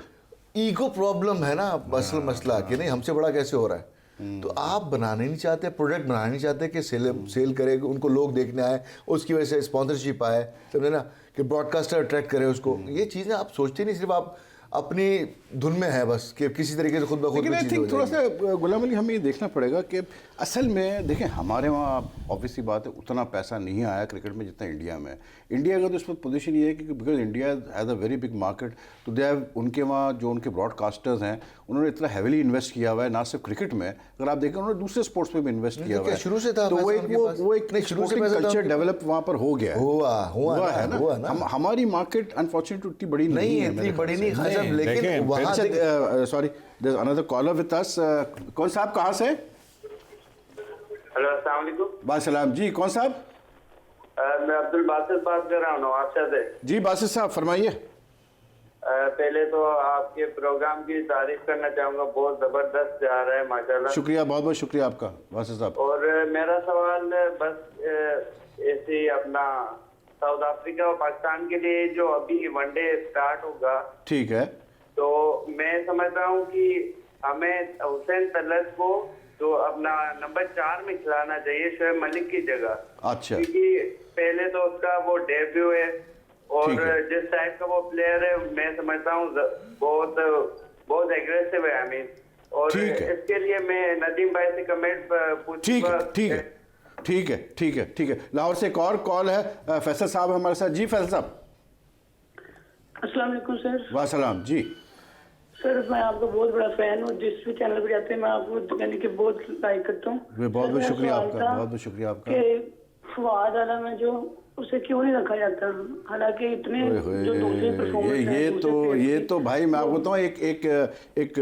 ईगो प्रॉब्लम है ना असल मसला, कि नहीं हमसे बड़ा कैसे हो रहा है। तो आप बनाने नहीं चाहते, प्रोडक्ट बनाने नहीं चाहते कि सेल करे, उनको लोग देखने आए, उसकी वजह से स्पॉन्सरशिप आए, समझे ना, कि ब्रॉडकास्टर अट्रैक्ट करे उसको। ये चीज़ें आप सोचते नहीं, सिर्फ आप अपनी धुन में है बस, कि किसी तरीके से खुद ब खुद लेकिन आई थिंक थोड़ा सा गुलाम अली हमें ये देखना पड़ेगा कि असल में देखें हमारे वहाँ ऑब्वियसली बात है उतना पैसा नहीं आया क्रिकेट में जितना इंडिया में है। इंडिया का तो इस वक्त पोजीशन ये है कि because India has a very big market, तो दे हैव उनके वहाँ जो उनके ब्रॉडकास्टर्स हैं उन्होंने इतना हैवीली इन्वेस्ट किया हुआ है, ना सिर्फ क्रिकेट में, अगर आप देखें उन्होंने दूसरे स्पोर्ट्स में भी इन्वेस्ट किया हुआ है। शुरू से था, तो वो एक कल्चर डेवलप वहाँ पर हो गया हुआ है ना। हमारी मार्केट अनफॉर्चुनेटली इतनी बड़ी नहीं है, इतनी बड़ी नहीं खासा, लेकिन वहाँ sorry there is another caller with us. कौन साहब कहाँ से? हेलो अस्सलाम वालेकुम। वालेकुम जी, कौन साहब? मैं अब्दुल बासित बात कर रहा हूँ नवाबशाह से। जी बासित साहब फरमाइए। पहले तो आपके प्रोग्राम की तारीफ करना चाहूँगा, बहुत ज़बरदस्त जा रहा है माशाल्लाह। शुक्रिया, बहुत बहुत शुक्रिया आपका बासित साहब। और मेरा सवाल बस ऐसे ही अपना साउथ अफ्रीका और पाकिस्तान के लिए जो अभी वनडे स्टार्ट होगा, ठीक है, तो मैं समझता हूँ कि हमें हुसैन तलत को तो अपना नंबर 4 में खिलाना चाहिए शोएब मलिक की जगह। अच्छा, क्योंकि पहले तो उसका वो डेब्यू है, और ठीक है। जिस टाइप का वो प्लेयर है मैं समझता हूँ बहुत एग्रेसिव है। आई मीन, और ठीक है। इसके लिए मैं नदीम भाई से कमेंट पूछूंगा। ठीक है। लाहौर से एक और कॉल है, फैसल साहब हमारे साथ। जी फैसल साहब। अस्सलाम वालेकुम सर। वासलाम जी। सर मैं आपका बहुत बड़ा फैन हूँ, जिस भी चैनल पे जाते हैं मैं आपको यानी कि बहुत लाइक करता हूँ। बहुत बहुत शुक्रिया आपका, बहुत बहुत शुक्रिया आपका। कि फवाद आला में जो उसे क्यों नहीं रखा जाता, हालांकि इतने जो दूसरे परफॉर्मेंस ये तो भाई मैं आपको बताऊँ, एक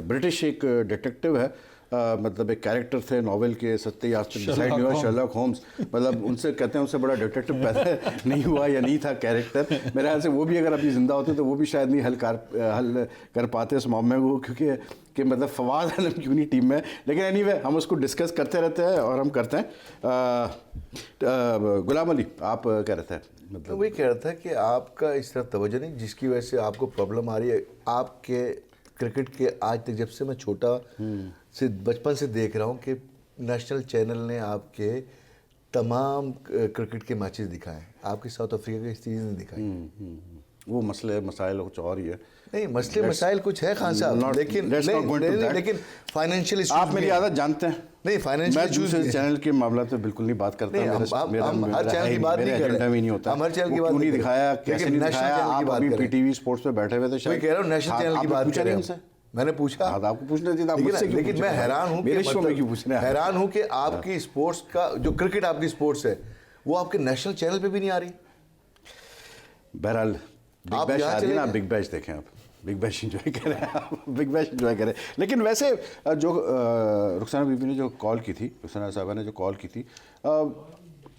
ब्रिटिश एक डिटेक्टिव है, मतलब एक कैरेक्टर थे नॉवेल के, सत्य आज तक डिसाइड नहीं हुआ, शर्लॉक होम्स, मतलब उनसे कहते हैं उनसे बड़ा डिटेक्टिव पैदा नहीं हुआ या नहीं था कैरेक्टर। मेरे ख्याल से वो भी अगर अभी जिंदा होते तो वो भी शायद नहीं हल कर पाते इस मामले को, क्योंकि कि मतलब फवाद आलम क्यों नहीं टीम में। लेकिन एनीवे हम उसको डिस्कस करते रहते हैं और हम करते हैं। गुलाम अली आप कह रहे थे, मतलब वही कह रहा था कि आपका इस तरफ तवज्जो नहीं, जिसकी वजह से आपको प्रॉब्लम आ रही है। आपके क्रिकेट के आज तक, जब से मैं छोटा से बचपन से देख रहा हूँ कि नेशनल चैनल ने आपके तमाम क्रिकेट के मैचेस दिखाए, आपके साउथ अफ्रीका के सीरीज नहीं दिखाई। वो मसले मसाइल कुछ और ही है। नहीं, मसले मसाइल कुछ है खान साहब, लेकिन फाइनेंशियल इश्यूज आप मेरी आदत जानते हैं। नहीं, फाइनेंशियल इश्यूज चैनल के मामला तो बिल्कुल नहीं बात करता। हम हर चैनल की बात नहीं कर रहे, नहीं होता, हम हर चैनल की बात नहीं दिखाया, कैसे नहीं दिखाया। आप अभी पीटीवी स्पोर्ट्स पे बैठे हुए थे, मैं कह रहा हूँ नेशनल चैनल की बात कर रहे हैं। मैंने पूछा, आपको पूछना चाहिए, लेकिन मैं हैरान हूँ, हैरान हूँ कि आपकी स्पोर्ट्स का जो क्रिकेट आपकी स्पोर्ट्स है वो आपके नेशनल चैनल पे भी नहीं आ रही। बहरहाल बिग बैश आ रही है ना, बिग बैश देखें आप, बिग बैश इंजॉय करें आप, बिग बैश इंजॉय करें। लेकिन वैसे जो रुखसाना बीबी ने जो कॉल की थी, रुखसाना साहबा ने जो कॉल की थी,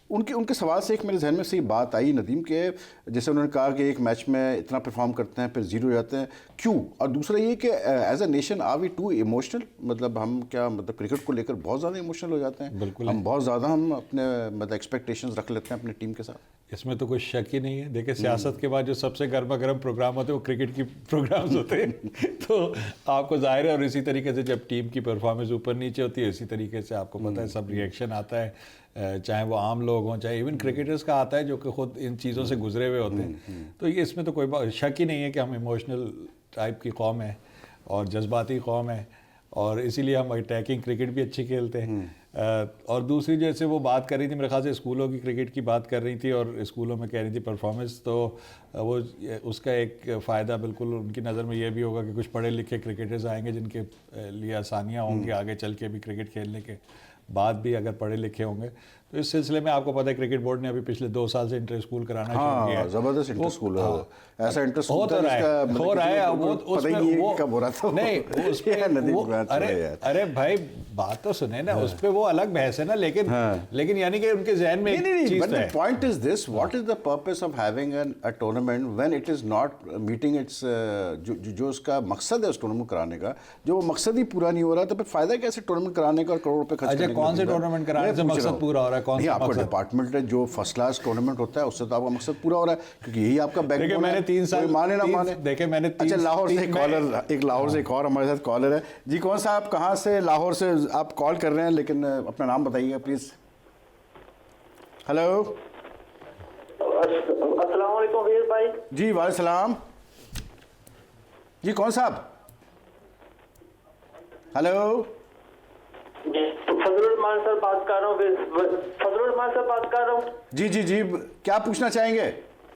उनके उनके सवाल से एक मेरे जहन में से बात आई नदीम के, जैसे उन्होंने कहा कि एक मैच में इतना परफॉर्म करते हैं फिर ज़ीरो हो जाते हैं, क्यों? और दूसरा ये कि as a nation are we too emotional, मतलब हम क्या मतलब क्रिकेट को लेकर बहुत ज़्यादा इमोशनल हो जाते हैं? बिल्कुल हम बहुत ज़्यादा हम अपने मतलब एक्सपेक्टेशंस रख लेते हैं अपनी टीम के साथ। इसमें तो कोई शक ही नहीं है। देखिए सियासत के बाद जो सबसे गर्मा गर्म प्रोग्राम होते हैं वो क्रिकेट की प्रोग्राम्स होते हैं तो आपको जाहिर है, और इसी तरीके से जब टीम की परफॉर्मेंस ऊपर नीचे होती है इसी तरीके से आपको पता है सब रिएक्शन आता है, चाहे वो आम लोग हों चाहे इवन क्रिकेटर्स का आता है जो कि खुद इन चीज़ों से गुजरे हुए होते हैं। तो ये इसमें तो कोई शक ही नहीं है कि हम इमोशनल टाइप की कौम है और जज्बाती कौम है, और इसीलिए हम अटैकिंग क्रिकेट भी अच्छी खेलते हैं। और दूसरी जैसे वो बात कर रही थी, मेरे ख्याल से स्कूलों की क्रिकेट की बात कर रही थी और स्कूलों में कह रही थी परफॉर्मेंस, तो वो उसका एक फ़ायदा बिल्कुल उनकी नज़र में ये भी होगा कि कुछ पढ़े लिखे क्रिकेटर्स आएंगे जिनके लिए आसानियाँ होंगी आगे चल के भी क्रिकेट खेलने के बाद भी, अगर पढ़े लिखे होंगे। तो इस सिलसिले में आपको पता है क्रिकेट बोर्ड ने अभी पिछले 2 साल से इंटर स्कूल कराना शुरू किया है। ज़बरदस्त इंटर स्कूल है, ऐसा इंटर स्कूल हो तो रहा है वो उसमें वो कब हो रहा था नहीं अरे भाई बात तो सुने ना, उस पे वो अलग बहस है ना, लेकिन यानी कि उनके जहन में एक चीज है। Point is this, what is the purpose of having a tournament when it is not meeting it's जो उसका मकसद है उस टूर्नामेंट कराने का, जो वो मकसद ही पूरा नहीं हो रहा, तो फिर फायदा कैसे टूर्नामेंट कराने का और करोड़ रुपए खर्च करने का? कौन से टूर्नामेंट कराने से मकसद पूरा हो रहा है? कौन सा आपका डिपार्टमेंट है जो फर्स्ट क्लास टूर्नामेंट होता है उससे तो आपका मकसद पूरा हो रहा है, क्योंकि यही आपका बैकबोन है। मैंने 3 साल माने ना माने, देखे मैंने अच्छा लाहौर से लाहौर से एक और हमारे साथ कॉलर है जी। कौन सा आप कहाँ से लाहौर से आप कॉल कर रहे हैं, लेकिन अपना नाम बताइएगा प्लीज। हेलो अस्सलाम वालेकुम वीर भाई। जी वालेकुम सलाम जी, कौन साहब? हेलो फजलुररहमान सर बात कर रहा हूँ, फजलुररहमान सर बात कर रहा हूँ। जी जी जी, क्या पूछना चाहेंगे?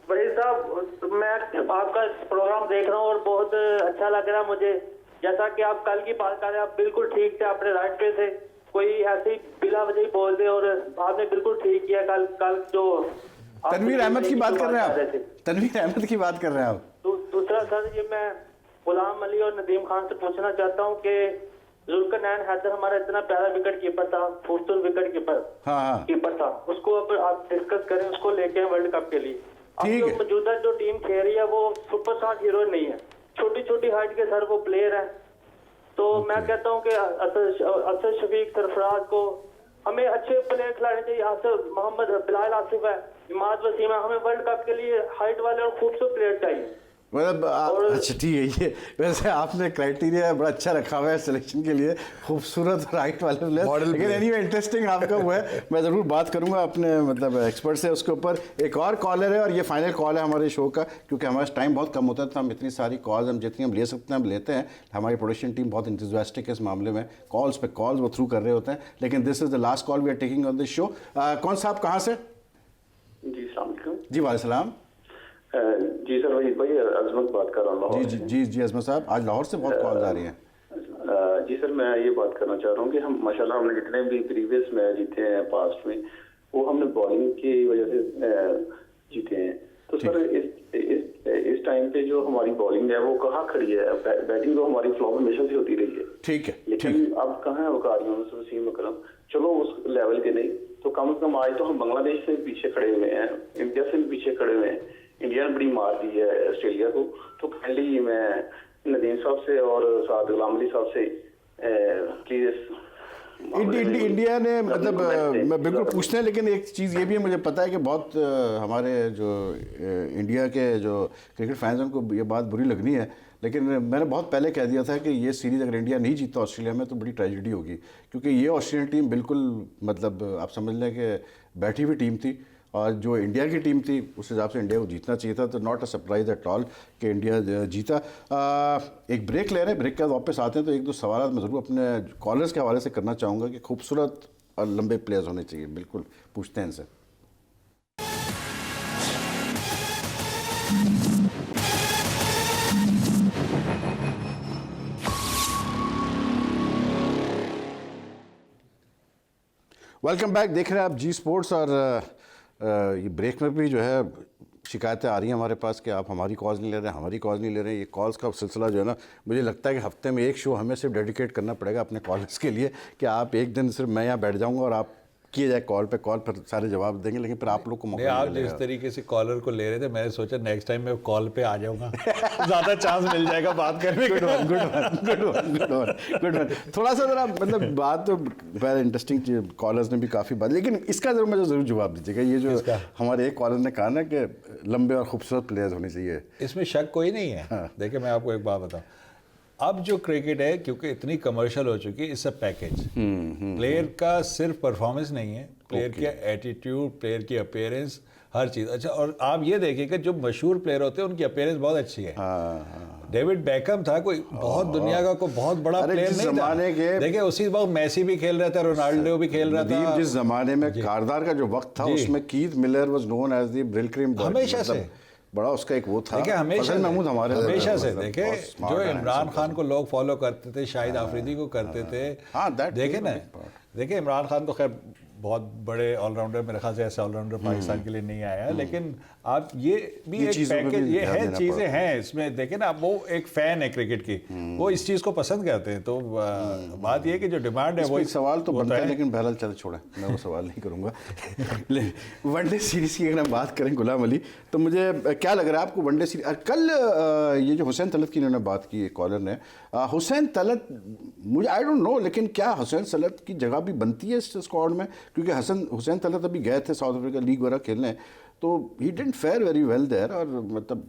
भाई साहब मैं आपका प्रोग्राम देख रहा हूँ और बहुत अच्छा लग रहा है मुझे। जैसा कि आप कल की बात कर रहे हैं, आप बिल्कुल ठीक थे, अपने राइट पे थे, कोई ऐसे बिला वजह बोल दे, और आपने बिल्कुल ठीक किया। कल जो तनवीर अहमद की बात कर रहे हैं आप? तनवीर अहमद की बात कर रहे हैं आप? दूसरा सर, ये मैं गुलाम अली और नदीम खान से पूछना चाहता हूँ कि जुल्करनैन हैदर हमारा इतना प्यारा विकेट कीपर था, खूबसूरत विकेट कीपर था, उसको अब आप डिस्कस करें, उसको लेके आए वर्ल्ड कप के लिए। अब जो मौजूदा जो टीम खेल रही है वो सुपरस्टार हीरो नहीं है, छोटी छोटी हाइट के सर वो प्लेयर है। तो मैं कहता हूँ कि असद शफीक, सरफराज को हमें अच्छे प्लेयर खिलाने चाहिए। आसिफ मोहम्मद, बिलाल आसिफ है, इमाद वसीम है, हमें वर्ल्ड कप के लिए हाइट वाले और खूबसूरत प्लेयर चाहिए। मतलब अच्छा ठीक है, ये वैसे आपने क्राइटेरिया बड़ा अच्छा रखा हुआ है सिलेक्शन के लिए, खूबसूरत राइट वाले प्लेयर, लेकिन एनीवे इंटरेस्टिंग आपका हुआ है। मैं ज़रूर बात करूंगा अपने मतलब एक्सपर्ट से उसके ऊपर। एक और कॉलर है और ये फाइनल कॉल है हमारे शो का, क्योंकि हमारा टाइम बहुत कम होता है, तो हम इतनी सारी कॉल्स हम जितनी हम ले सकते हैं हम लेते हैं। हमारी प्रोडक्शन टीम बहुत इंतज़ास्टिक है इस मामले में, कॉल्स पे कॉल्स वो थ्रू कर रहे होते हैं, लेकिन this is the last call we are taking on this show. कौन सा आप कहाँ से? जी अस्सलाम वालेकुम। जी वालेकुम। जी सर, वही भाई अजमत बात कर रहा हूँ लाहौर। जी जी जी जी अजमत साहब, आज लाहौर से बहुत कॉल्स आ रही हैं। जी सर, मैं ये बात करना चाह रहा हूँ कि हम माशाल्लाह हमने जितने भी प्रीवियस मैच जीते हैं पास्ट में, वो हमने बॉलिंग की वजह से जीते हैं। तो सर इस टाइम पे जो हमारी बॉलिंग है वो कहाँ खड़ी है? बैटिंग तो हमारी फ्लॉप हमेशा से होती रही है, ठीक है, लेकिन अब कहाँ है वकारियों से वसीम अकरम, चलो उस लेवल के नहीं तो कम से कम आज तो हम बांग्लादेश से पीछे खड़े हुए हैं, इंडिया से भी पीछे खड़े हुए हैं। इंडिया ने बड़ी मार दी है ऑस्ट्रेलिया को। तो फाइनली मैं नदीम साहब से और साथ गुलाम अली साहब से प्लीज इंडिया ने मतलब मैं बिल्कुल पूछते हैं, लेकिन एक चीज़ ये भी है, मुझे पता है कि बहुत हमारे जो इंडिया के जो क्रिकेट फैंस हैं उनको ये बात बुरी लगनी है, लेकिन मैंने बहुत पहले कह दिया था कि ये सीरीज़ अगर इंडिया नहीं जीता ऑस्ट्रेलिया में तो बड़ी ट्रेजेडी होगी, क्योंकि ये ऑस्ट्रेलियन टीम बिल्कुल मतलब आप समझ लें कि बैठी हुई टीम थी, और जो इंडिया की टीम थी उस हिसाब से इंडिया को जीतना चाहिए था। तो not a surprise at all कि इंडिया जीता। एक ब्रेक ले रहे हैं, ब्रेक के बाद वापस आते हैं तो एक दो सवाल मैं ज़रूर अपने कॉलर्स के हवाले से करना चाहूँगा कि खूबसूरत और लंबे प्लेयर्स होने चाहिए, बिल्कुल पूछते हैं इनसे। वेलकम बैक, देख रहे हैं आप जी स्पोर्ट्स। और ये ब्रेक में भी जो है शिकायतें आ रही हैं हमारे पास कि आप हमारी कॉल्स नहीं ले रहे हैं, हमारी कॉल्स नहीं ले रहे हैं। ये कॉल्स का सिलसिला जो है ना, मुझे लगता है कि हफ्ते में एक शो हमें सिर्फ डेडिकेट करना पड़ेगा अपने कॉलर्स के लिए, कि आप एक दिन सिर्फ मैं यहाँ बैठ जाऊँगा और आप किए जाए कॉल पे, कॉल पर सारे जवाब देंगे, लेकिन फिर आप लोग को नहीं, मौका आप मिलेगा। जिस तरीके से कॉलर को ले रहे थे, मैंने सोचा नेक्स्ट टाइम मैं कॉल पे आ जाऊंगा ज़्यादा चांस मिल जाएगा बात करने गुड का। One, good one, good one, good one, good one. थोड़ा सा ज़रा मतलब बात तो बड़ा इंटरेस्टिंग, कॉलर्स ने भी काफ़ी बात, लेकिन इसका ज़रूर मुझे ज़रूर जवाब दीजिएगा। ये जो हमारे एक कॉलर ने कहा ना कि लंबे और खूबसूरत प्लेयर्स होने चाहिए, इसमें शक कोई नहीं है। देखिए मैं आपको एक बात बताऊं, अब जो क्रिकेट है क्योंकि इतनी कमर्शियल हो चुकी है, इससे पैकेज प्लेयर का सिर्फ परफॉर्मेंस नहीं है, प्लेयर की एटीट्यूड, प्लेयर की अपीयरेंस, हर चीज़। अच्छा, और आप ये देखिए कि जो मशहूर प्लेयर होते हैं उनकी अपीयरेंस बहुत अच्छी है। डेविड बैकहम था, कोई बहुत दुनिया का कोई बहुत बड़ा अरे प्लेयर जिस नहीं था। जमाने के- देखिए उसी वक्त मेसी भी खेल रहा था, रोनाल्डो भी खेल रहा था। जिस जमाने में कारदार का जो वक्त था, उसमें Keith Miller was known as the Brylcreem boy, हमेशा से बड़ा उसका एक वो था। देखिए हमेशा फजल महमूद हमारे हमेशा से मतलब देखे बहुत smart जो and इमरान handsome खान को लोग फॉलो करते थे, शाहिद आफरीदी को करते थे। देखे ना, देखिए इमरान खान तो खैर बहुत बड़े ऑलराउंडर, मेरे ख्याल से ऐसे ऑलराउंडर पाकिस्तान के लिए नहीं आया है, लेकिन आप ये भी ये एक चीज़ों पे पैकेज, भी ये ध्यान है, देना चीज़ें पड़ता हैं इसमें। देखे ना, वो एक फ़ैन है क्रिकेट की, वो इस चीज़ को पसंद करते हैं। तो बात ये है कि जो डिमांड है वो एक सवाल तो बनता है, लेकिन बहरहाल चलो छोड़ें, मैं वो सवाल नहीं करूंगा। वनडे सीरीज़ की अगर हम बात करें गुलाम अली, तो मुझे क्या लग रहा है आपको वनडे सीरीज, कल ये जो हुसैन तलत की इन्होंने बात की कॉलर ने, हुसैन तलत, मुझे आई डोंट नो, लेकिन क्या हुसैन तलत की जगह भी बनती है इस स्क्वाड में? क्योंकि हुसैन तलत अभी गए थे साउथ अफ्रीका लीग वगैरह खेलने, तो he didn't fare very well there, और मतलब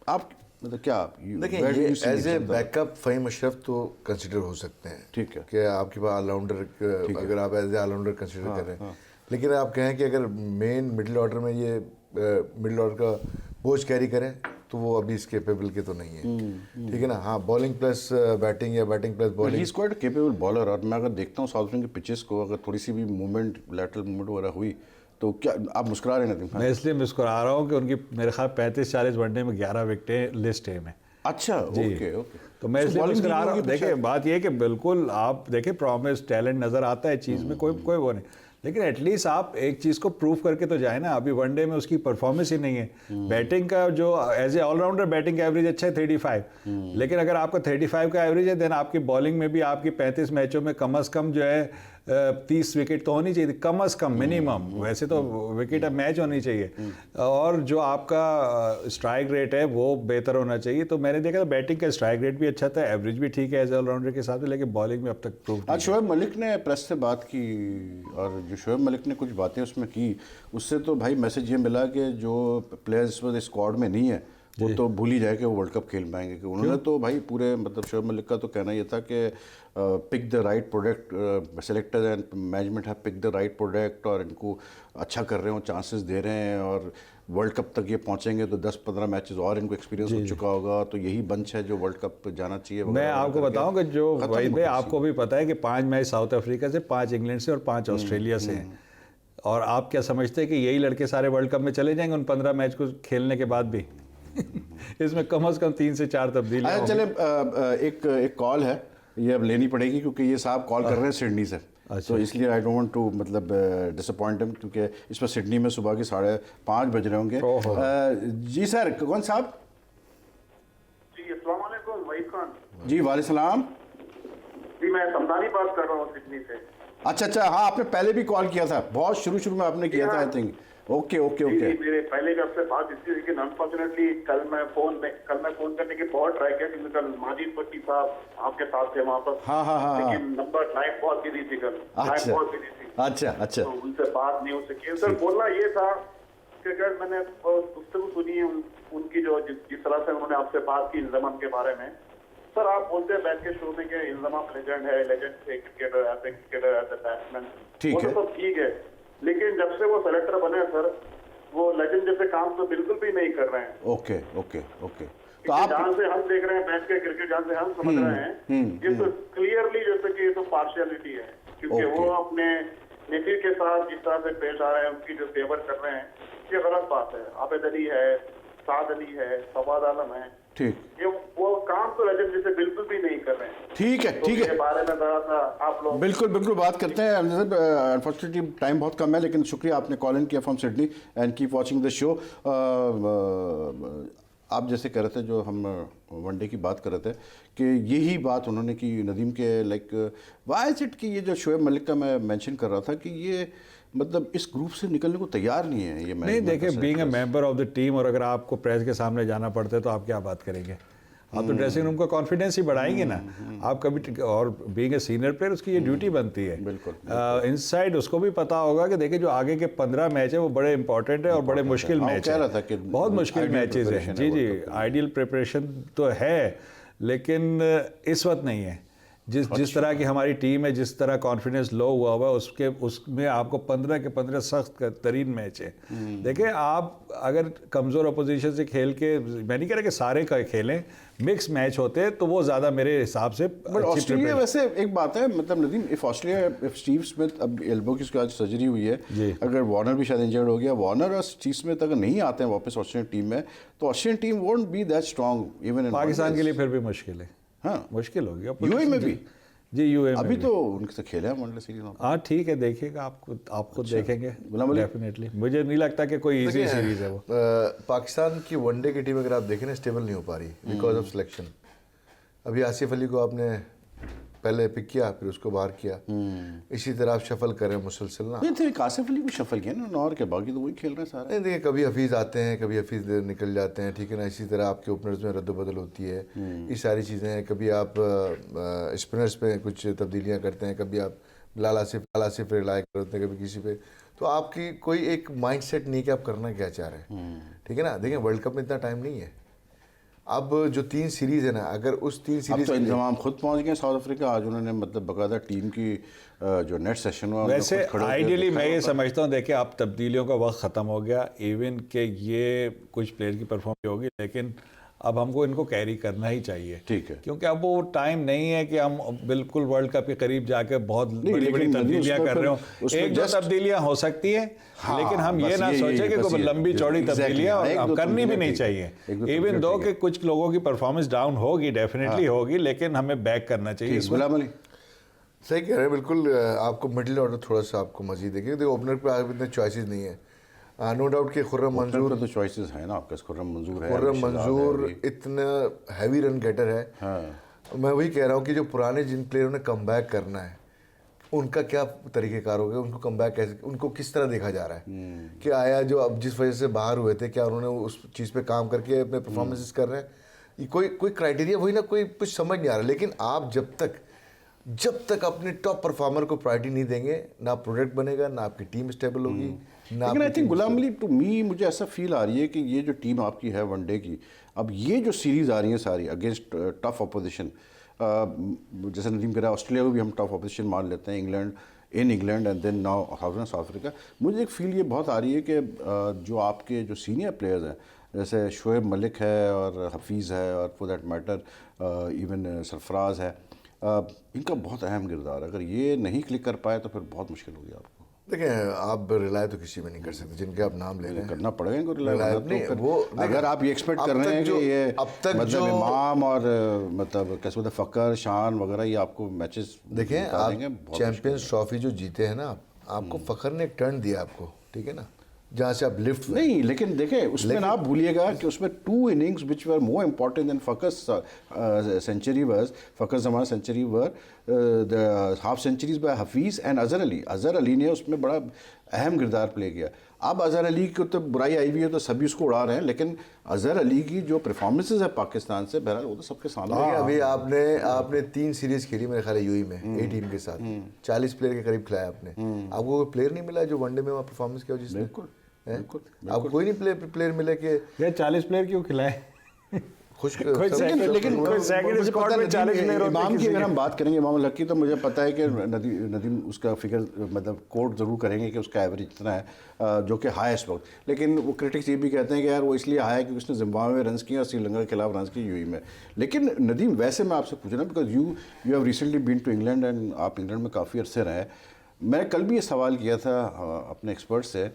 आप मतलब क्या देखिए, ये as a backup Fahim Ashraf तो कंसिडर हो सकते हैं, ठीक है, कि आपके पास ऑलराउंडर, अगर आप एज ए ऑलराउंडर कंसिडर करें, लेकिन आप कहें कि अगर मेन मिडिल ऑर्डर में ये मिडिल ऑर्डर का बोझ कैरी करें, तो वो अभी इस केपेबल के तो नहीं है। ठीक है ना। हाँ, बॉलिंग प्लस बैटिंग या batting plus bowling, he is quite capable bowler. और मैं अगर देखता हूँ साउथ अफ्रीका के पिचेस को, अगर थोड़ी सी भी मूवमेंट, लैटरल मूवमेंट वगैरह हुई, तो क्या आप मुस्कुरा रहे हैं? मैं इसलिए मुस्कुरा रहा हूँ कि उनकी मेरे ख्याल 35-40 वनडे में 11 विकेटें लिस्ट है में। अच्छा, ओके ओके। तो मैं इसलिए मुस्कुरा रहा हूँ। देखिए बात ये है कि बिल्कुल आप देखिए प्रॉमिस, टैलेंट नज़र आता है चीज़ में, कोई वो नहीं, लेकिन एटलीस्ट आप एक चीज़ को प्रूव करके तो जाए ना। अभी वनडे में उसकी परफॉर्मेंस ही नहीं है। बैटिंग का जो एज ए ऑलराउंडर बैटिंग का एवरेज अच्छा है 35, लेकिन अगर आपका 35 का एवरेज है, देन आपकी बॉलिंग में भी आपकी 35 मैचों में कम अज़ कम जो है 30 विकेट तो होनी चाहिए, कम अज़ कम मिनिमम। वैसे तो विकेट मैच होनी चाहिए, और जो आपका स्ट्राइक रेट है वो बेहतर होना चाहिए। तो मैंने देखा था बैटिंग का स्ट्राइक रेट भी अच्छा था, एवरेज भी ठीक है एज ऑलराउंडर के हिसाब से, लेकिन बॉलिंग में अब तक प्रूव। आज शोएब मलिक ने प्रेस से बात की, और जो शोएब मलिक ने कुछ बातें उसमें की, उससे तो भाई मैसेज ये मिला कि जो प्लेयर्स स्क्वाड में नहीं है वो तो भूल ही जाए कि वो वर्ल्ड कप खेल पाएंगे। कि उन्होंने तो भाई पूरे, मतलब शोएब मलिक का तो कहना ये था कि pick the right product, selectors and management have pick the right product, और इनको अच्छा कर रहे हो, चांसेस दे रहे हैं, और वर्ल्ड कप तक ये पहुंचेंगे तो 10-15 मैचेस और इनको एक्सपीरियंस हो चुका होगा, तो यही बंच है जो वर्ल्ड कप जाना चाहिए। मैं आपको बताऊं कि जो भाई आपको भी पता है कि 5 मैच साउथ अफ्रीका से, 5 इंग्लैंड से और 5 ऑस्ट्रेलिया से हैं, और आप क्या समझते हैं कि यही लड़के सारे वर्ल्ड कप में चले जाएंगे उन 15 मैच को खेलने के बाद भी? इसमें कम से कम 3 से 4 तब्दीली। चले एक कॉल है, ये अब लेनी पड़ेगी क्योंकि ये साहब कॉल कर रहे हैं सिडनी से। तो इसलिए आई डोंट वांट टू मतलब डिसअपॉइंट हिम, क्योंकि इस पर सिडनी में सुबह के 5:30 बज रहे होंगे। जी सर, कौन साहब? जी अस्सलाम वालेकुम वहीद खान। जी वालेकुम सलाम। जी मैं समदानी बात कर रहा हूँ सिडनी से। अच्छा, हाँ आपने पहले भी कॉल किया था, बहुत शुरू में आपने किया था आई थिंक। ओके। मेरे पहले भी आपसे बात इसकी, लेकिन अनफॉर्चुनेटली कल मैं फोन करने की बहुत ट्राई किया, क्योंकि कल माजिद पट्टी साहब आपके साथ थे वहाँ पर। हाँ। लेकिन नंबर लाइन बहुत बिजी थी कल, लाइन बहुत बिजी थी। अच्छा। तो उनसे बात नहीं हो सकी। सर बोलना ये था कि अगर मैंने गुफ्तगू सुनी उनकी, जो जिस तरह से उन्होंने आपसे बात की इंजमाम के बारे में, सर आप बोलते हैं बैठ के शो में कि इंजमाम लेजेंड है, legend cricketer, as a batsman, वो तो सब ठीक है, लेकिन जब से वो सेलेक्टर बने सर, वो लेजेंड जैसे काम तो बिल्कुल भी नहीं कर रहे हैं। ओके। तो आप जहाँ से हम देख रहे हैं बैठ के क्रिकेट, जहाँ से हम समझ रहे हैं, ये तो क्लियरली जैसे कि ये तो पार्शियलिटी है, क्योंकि वो अपने नेटिव के साथ जिस तरह से पेश आ रहे हैं, उनकी जो फेवर कर रहे हैं, ये गलत बात है। आबिद अली है, साद अली है, फवाद आलम है, ठीक, ये वो काम तो लेजेंड जैसे बिल्कुल भी नहीं कर रहे हैं। ठीक है। इसके बारे में जरा सा आप लोग बिल्कुल बात करते हैं। अनफॉर्चुनेटली टाइम बहुत कम है, लेकिन शुक्रिया आपने कॉल इन किया from Sydney and keep watching the show. आप जैसे कह रहे थे, जो हम वनडे की बात कर रहे थे कि यही बात उन्होंने की नदीम के लाइक वाई इज इट कि ये जो शोएब मलिक का मैं मेंशन कर रहा था कि ये मतलब इस ग्रुप से निकलने को तैयार नहीं है ये नहीं देखिए, being a member of the team और अगर आपको प्रेस के सामने जाना पड़ता है तो आप क्या बात करेंगे? आप तो ड्रेसिंग रूम का कॉन्फिडेंस ही बढ़ाएंगे ना आप कभी। और बीइंग ए सीनियर प्लेयर उसकी ये ड्यूटी बनती है। बिल्कुल इनसाइड उसको भी पता होगा कि देखिए जो आगे के 15 मैच है वो बड़े इंपॉर्टेंट है और बड़े मुश्किल मैच है, बहुत मुश्किल मैचेस हैं। जी जी, आइडियल प्रिपरेशन तो है लेकिन इस वक्त नहीं है। जिस तरह की हमारी टीम है, जिस तरह कॉन्फिडेंस लो हुआ है उसमें आपको 15 के 15 सख्त तरीन मैच है। देखिए आप अगर कमज़ोर अपोजिशन से खेल के, मैं नहीं कह रहा कि सारे का खेलें, मिक्स मैच होते हैं तो वो ज़्यादा मेरे हिसाब से। बट ऑस्ट्रेलिया वैसे एक बात है, मतलब नदीम, इफ स्टीव स्मिथ, अब एल्बो की उसकी आज सर्जरी हुई है, अगर वार्नर भी शायद इंजर्ड हो गया, वार्नर और स्टीव स्मिथ अगर नहीं आते हैं वापस ऑस्ट्रेलियन टीम में तो Australian team won't be that strong even in Pakistan के लिए फिर भी मुश्किल है। हाँ मुश्किल हो गया यूएई में भी। जी यूएई में अभी भी। तो उनके से खेले हैं वनडे सीरीज। हाँ ठीक है, देखिएगा आपको देखेंगे डेफिनेटली। मुझे नहीं लगता कि कोई इजी सीरीज है वो। पाकिस्तान की वनडे की टीम अगर आप देखें ना, स्टेबल नहीं हो पा रही बिकॉज ऑफ सिलेक्शन। अभी आसिफ अली को आपने पहले पिक किया, फिर उसको बाहर किया, इसी तरह आप शफल करें मुसलसल ना। नहीं थे आसिफ अली को शफल किया ना, और के बाकी तो वही खेल रहे हैं सारा। नहीं देखिए, कभी हफीज़ आते हैं, कभी हफीज़ निकल जाते हैं, ठीक है ना। इसी तरह आपके ओपनर्स में रद्द-बदल होती है, ये सारी चीज़ें हैं। कभी आप स्पिनर्स पे कुछ तब्दीलियाँ करते हैं, कभी आप बिलाल आसिफ रिलाय करते हैं, कभी किसी पे। तो आपकी कोई एक माइंड सेट नहीं कि आप करना क्या चाह रहे हैं, ठीक है ना। देखिए वर्ल्ड कप में इतना टाइम नहीं है। अब जो 3 सीरीज़ है ना, अगर उस 3 सीरीज़ तो इंतजाम खुद पहुंच गए साउथ अफ्रीका। आज उन्होंने मतलब बकायदा टीम की जो नेट सेशन हुआ, वैसे आइडियली मैं ये समझता हूँ, देखिए अब तब्दीलियों का वक्त ख़त्म हो गया। इवन के ये कुछ प्लेयर की परफॉर्मेंस होगी, लेकिन अब हमको इनको कैरी करना ही चाहिए, ठीक है। क्योंकि अब वो टाइम नहीं है कि हम बिल्कुल वर्ल्ड कप के करीब जाके बहुत बड़ी बड़ी तब्दीलियां कर रहे हो। एक दो तब्दीलियां हो सकती है, लेकिन हम ये ना सोचें कि कोई लंबी चौड़ी तब्दीलियां करनी भी नहीं चाहिए। इवन दो कि कुछ लोगों की परफॉर्मेंस डाउन होगी, डेफिनेटली होगी, लेकिन हमें बैक करना चाहिए। सही कह रहे हैं बिल्कुल। आपको मिडिल ऑर्डर थोड़ा सा आपको मजीद देखिए। देखो ओपनर पे आप इतने चॉइसेस नहीं है। नो डाउट कि खुर्रम मंजूर तो चॉइसेस है ना आपके। खुर्रम मंजूर है, खुर्रम मंजूर इतना हैवी रन गेटर है। हाँ। मैं वही कह रहा हूँ कि जो पुराने जिन प्लेयरों ने कम बैक करना है, उनका क्या तरीक़ेकार हो गया, उनको कम बैक कैसे, उनको किस तरह देखा जा रहा है कि आया जो अब जिस वजह से बाहर हुए थे, क्या उन्होंने उस चीज़ पे काम करके अपने परफॉर्मेंसेस कर रहे हैं। कोई क्राइटेरिया वही ना, कोई कुछ समझ नहीं आ रहा। लेकिन आप जब तक अपने टॉप परफॉर्मर को प्रायोरिटी नहीं देंगे, ना प्रोडक्ट बनेगा, ना आपकी टीम स्टेबल होगी। लेकिन I think Ghulam Ali, to me मुझे ऐसा फील आ रही है कि ये जो टीम आपकी है वनडे की, अब ये जो सीरीज़ आ रही है सारी अगेंस्ट टफ अपोजिशन, जैसे नदीम कह रहा है ऑस्ट्रेलिया को भी हम टफ अपोजिशन मान लेते हैं, England and then now South Africa. मुझे एक फील ये बहुत आ रही है कि जो आपके जो सीनियर प्लेयर्स हैं, जैसे शोएब मलिक है और हफीज़ है और for that matter even Sarfaraz है, इनका बहुत अहम किरदार है। अगर ये नहीं क्लिक कर पाए तो फिर बहुत मुश्किल होगी आपको। देखिए आप रिलाय तो किसी में नहीं कर सकते, जिनके आप नाम ले रहे हैं। करना पड़ेगा इनको रिलाय नहीं, तो वो अगर आप ये एक्सपेक्ट कर रहे हैं कि ये अब तक मतलब जो इमाम और मतलब कैसे बोलते फ़कर शान वगैरह ये आपको मैचेस देखें, आप चैंपियंस ट्रॉफी जो जीते हैं ना, आपको फ़खर ने एक टर्न दिया आपको, ठीक है ना, जहाँ से आप लिफ्ट नहीं। लेकिन देखें उसमें ना आप भूलिएगा कि उसमें 2 innings which were more important than Fakar's century was, Fakar's हमारा century were the half centuries by Hafeez and Azhar Ali. Azhar Ali ने उसमें बड़ा अहम किरदार प्ले किया। अब अज़हर अली को तो बुराई आई हुई है तो सभी उसको उड़ा रहे हैं, लेकिन अज़हर अली की जो परफॉर्मेंसेज है पाकिस्तान से, बहरहाल वो तो सबके सामने है। अभी आपने 3 सीरीज़ खेली मेरे ख्याल यूएई में ए टीम के साथ, 40 प्लेयर के करीब खिलाया आपने। आपको कोई प्लेयर नहीं मिला जो वनडे में वहाँ परफॉर्मेंस किया जिसने? बिल्कुल। आपको कोई नहीं प्लेयर मिले कि ये 40 प्लेयर क्यों खिलाए? लेकिन इमाम की अगर हम बात करेंगे, इमाम हक की, तो मुझे पता है कि नदीम उसका फिगर मतलब कोट ज़रूर करेंगे कि उसका एवरेज इतना है जो कि हाई इस वक्त। लेकिन वो क्रिटिक्स ये भी कहते हैं कि यार वो इसलिए हाई है क्योंकि उसने जिम्बाब्वे में रन्स किए और श्रीलंका के खिलाफ रन्स किए यूएई में। लेकिन नदीम वैसे मैं आपसे पूछ रहा हूँ because you have recently been to England and आप इंग्लैंड में काफ़ी अरसे रहे। मैं कल भी ये सवाल किया था अपने एक्सपर्ट से,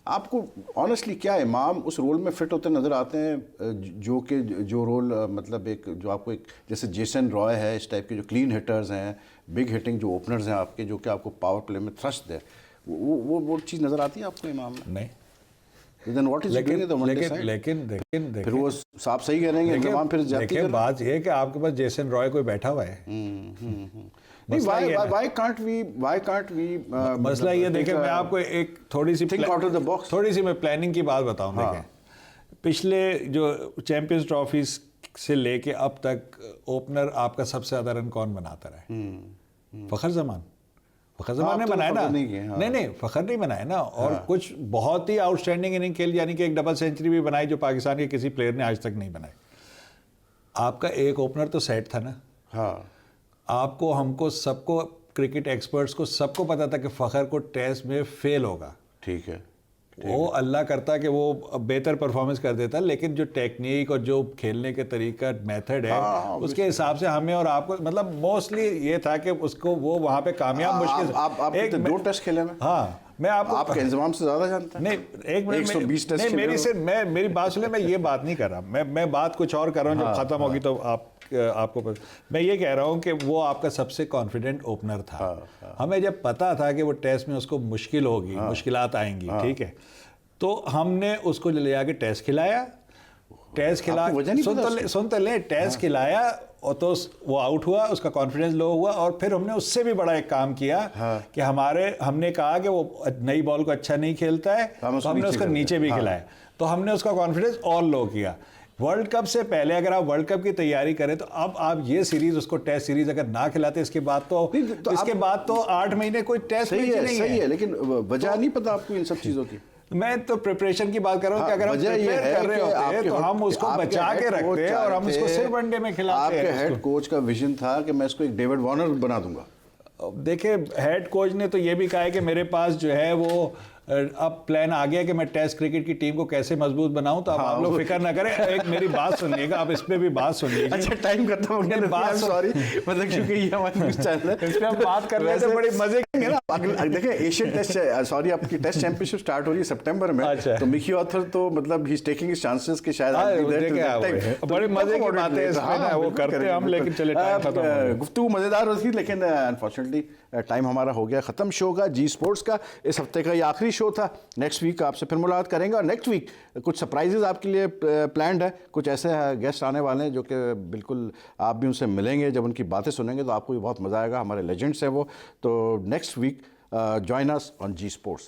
आपको ऑनेस्टली क्या इमाम उस रोल में फिट होते नज़र आते हैं जो रोल मतलब एक जो आपको एक जैसे जेसन रॉय है, इस टाइप के जो क्लीन हिटर्स हैं, बिग हिटिंग जो ओपनर्स हैं आपके, जो कि आपको पावर प्ले में थ्रस्ट दे, वो चीज़ नज़र आती है आपको इमाम में? नहीं, then what is doing the one day side? लेकिन फिर वो साफ सही कह रहे हैं इंतजाम फिर जाती देखिए है। बात ये है कि आपके पास जेसन रॉय कोई बैठा हुआ है। नहीं, why can't we मसला ये देखें, मैं आपको एक थोड़ी सी think out of the box। थोड़ी सी मैं प्लानिंग की बात बताऊं। देखें, पिछले जो चैंपियंस ट्रॉफी से लेके अब तक ओपनर आपका सबसे ज़्यादा रन कौन बनाता रहा है? फ़खर जमान ने बनाया ना? नहीं, फ़खर नहीं बनाया ना। और कुछ बहुत ही आउटस्टैंडिंग इनिंग खेल, यानी कि एक डबल सेंचुरी भी बनाई जो पाकिस्तान के किसी प्लेयर ने आज तक नहीं बनाई। आपका एक ओपनर तो सेट था ना। हाँ, आपको, हमको, सबको, क्रिकेट एक्सपर्ट्स को सबको पता था कि फ़खर को टेस्ट में फेल होगा। ठीक है, वो अल्लाह करता कि वो बेहतर परफॉर्मेंस कर देता, लेकिन जो टेक्निक और जो खेलने के तरीका मेथड है उसके हिसाब से हमें और आपको, मतलब मोस्टली ये था कि उसको वो वहाँ पे कामयाब मुश्किल। आप एक 2 टेस्ट खेले में। हाँ, मैं आपके इंतजाम से ज़्यादा जानता है। नहीं, एक मिनट, 120 टेस्ट नहीं, मेरी बात सुने, मैं ये बात नहीं कर रहा, मैं बात कुछ और कर रहा हूँ। जब ख़त्म होगी तो आपको मैं ये कह रहा हूँ कि वो आपका सबसे कॉन्फिडेंट ओपनर था। हमें जब पता था कि वो टेस्ट में उसको मुश्किल होगी, मुश्किलात आएंगी, ठीक है, तो हमने उसको ले आके टेस्ट खिलाया। सुन तो ले, टेस्ट खिलाया और तो वो आउट हुआ, उसका कॉन्फिडेंस लो हुआ। और फिर हमने उससे भी बड़ा एक काम किया कि हमने कहा कि वो नई बॉल को अच्छा नहीं खेलता है, तो हमने उसको नीचे भी खिलाया, तो हमने उसका कॉन्फिडेंस और लो किया। वर्ल्ड कप से पहले अगर आप वर्ल्ड कप की तैयारी करें तो अब आप ये सीरीज, उसको टेस्ट सीरीज अगर ना खिलाते, इसके बाद तो 8 महीने कोई टेस्ट नहीं है। लेकिन वजह नहीं पता आपको इन सब चीज़ों की। मैं तो प्रिपरेशन की बात कर रहा हूँ कि अगर हम प्रिपेयर कर रहे होते तो हम उसको बचा के रखते हैं और हम उसको सिर्फ वनडे में खिलाते हैं। आपके हेड कोच का विजन था कि मैं इसको एक डेविड वार्नर बना दूंगा। देखिए, हेड कोच ने तो ये भी कहा है कि मेरे पास जो है वो अब प्लान आ गया कि मैं टेस्ट क्रिकेट की टीम को कैसे मजबूत बनाऊं। तो अब आप लोग फिक्र ना करें, एक मेरी बात सुनिएगा, आप इस पे भी बात सुनिए। अच्छा, टाइम खत्म हो गया, बात सॉरी, मतलब क्योंकि ये हमारा न्यूज़ चैनल है, इस पे हम बात कर रहे थे, बड़ी मजे के ना। देखिए, एशियन टेस्ट, सॉरी, आपकी टेस्ट चैंपियनशिप स्टार्ट हो रही है सितंबर में। अच्छा। तो मिकी ऑथर तो मतलब he is taking his chances कि शायद बड़ी मजे की बात है इसमें ना, वो करते हैं हम, लेकिन चले टाइम खत्म हो गया। गुफ्तगू मजेदार होती, लेकिन अनफॉर्चुनेटली टाइम हमारा हो गया ख़त्म शो का, जी स्पोर्ट्स का। इस हफ्ते का ये आखिरी शो था। नेक्स्ट वीक आपसे फिर मुलाकात करेंगे और नेक्स्ट वीक कुछ सरप्राइजेज आपके लिए प्लान्ड है। कुछ ऐसे गेस्ट आने वाले हैं जो कि बिल्कुल आप भी उनसे मिलेंगे, जब उनकी बातें सुनेंगे तो आपको भी बहुत मज़ा आएगा। हमारे लेजेंड्स हैं वो। तो next week join us on Zee sports.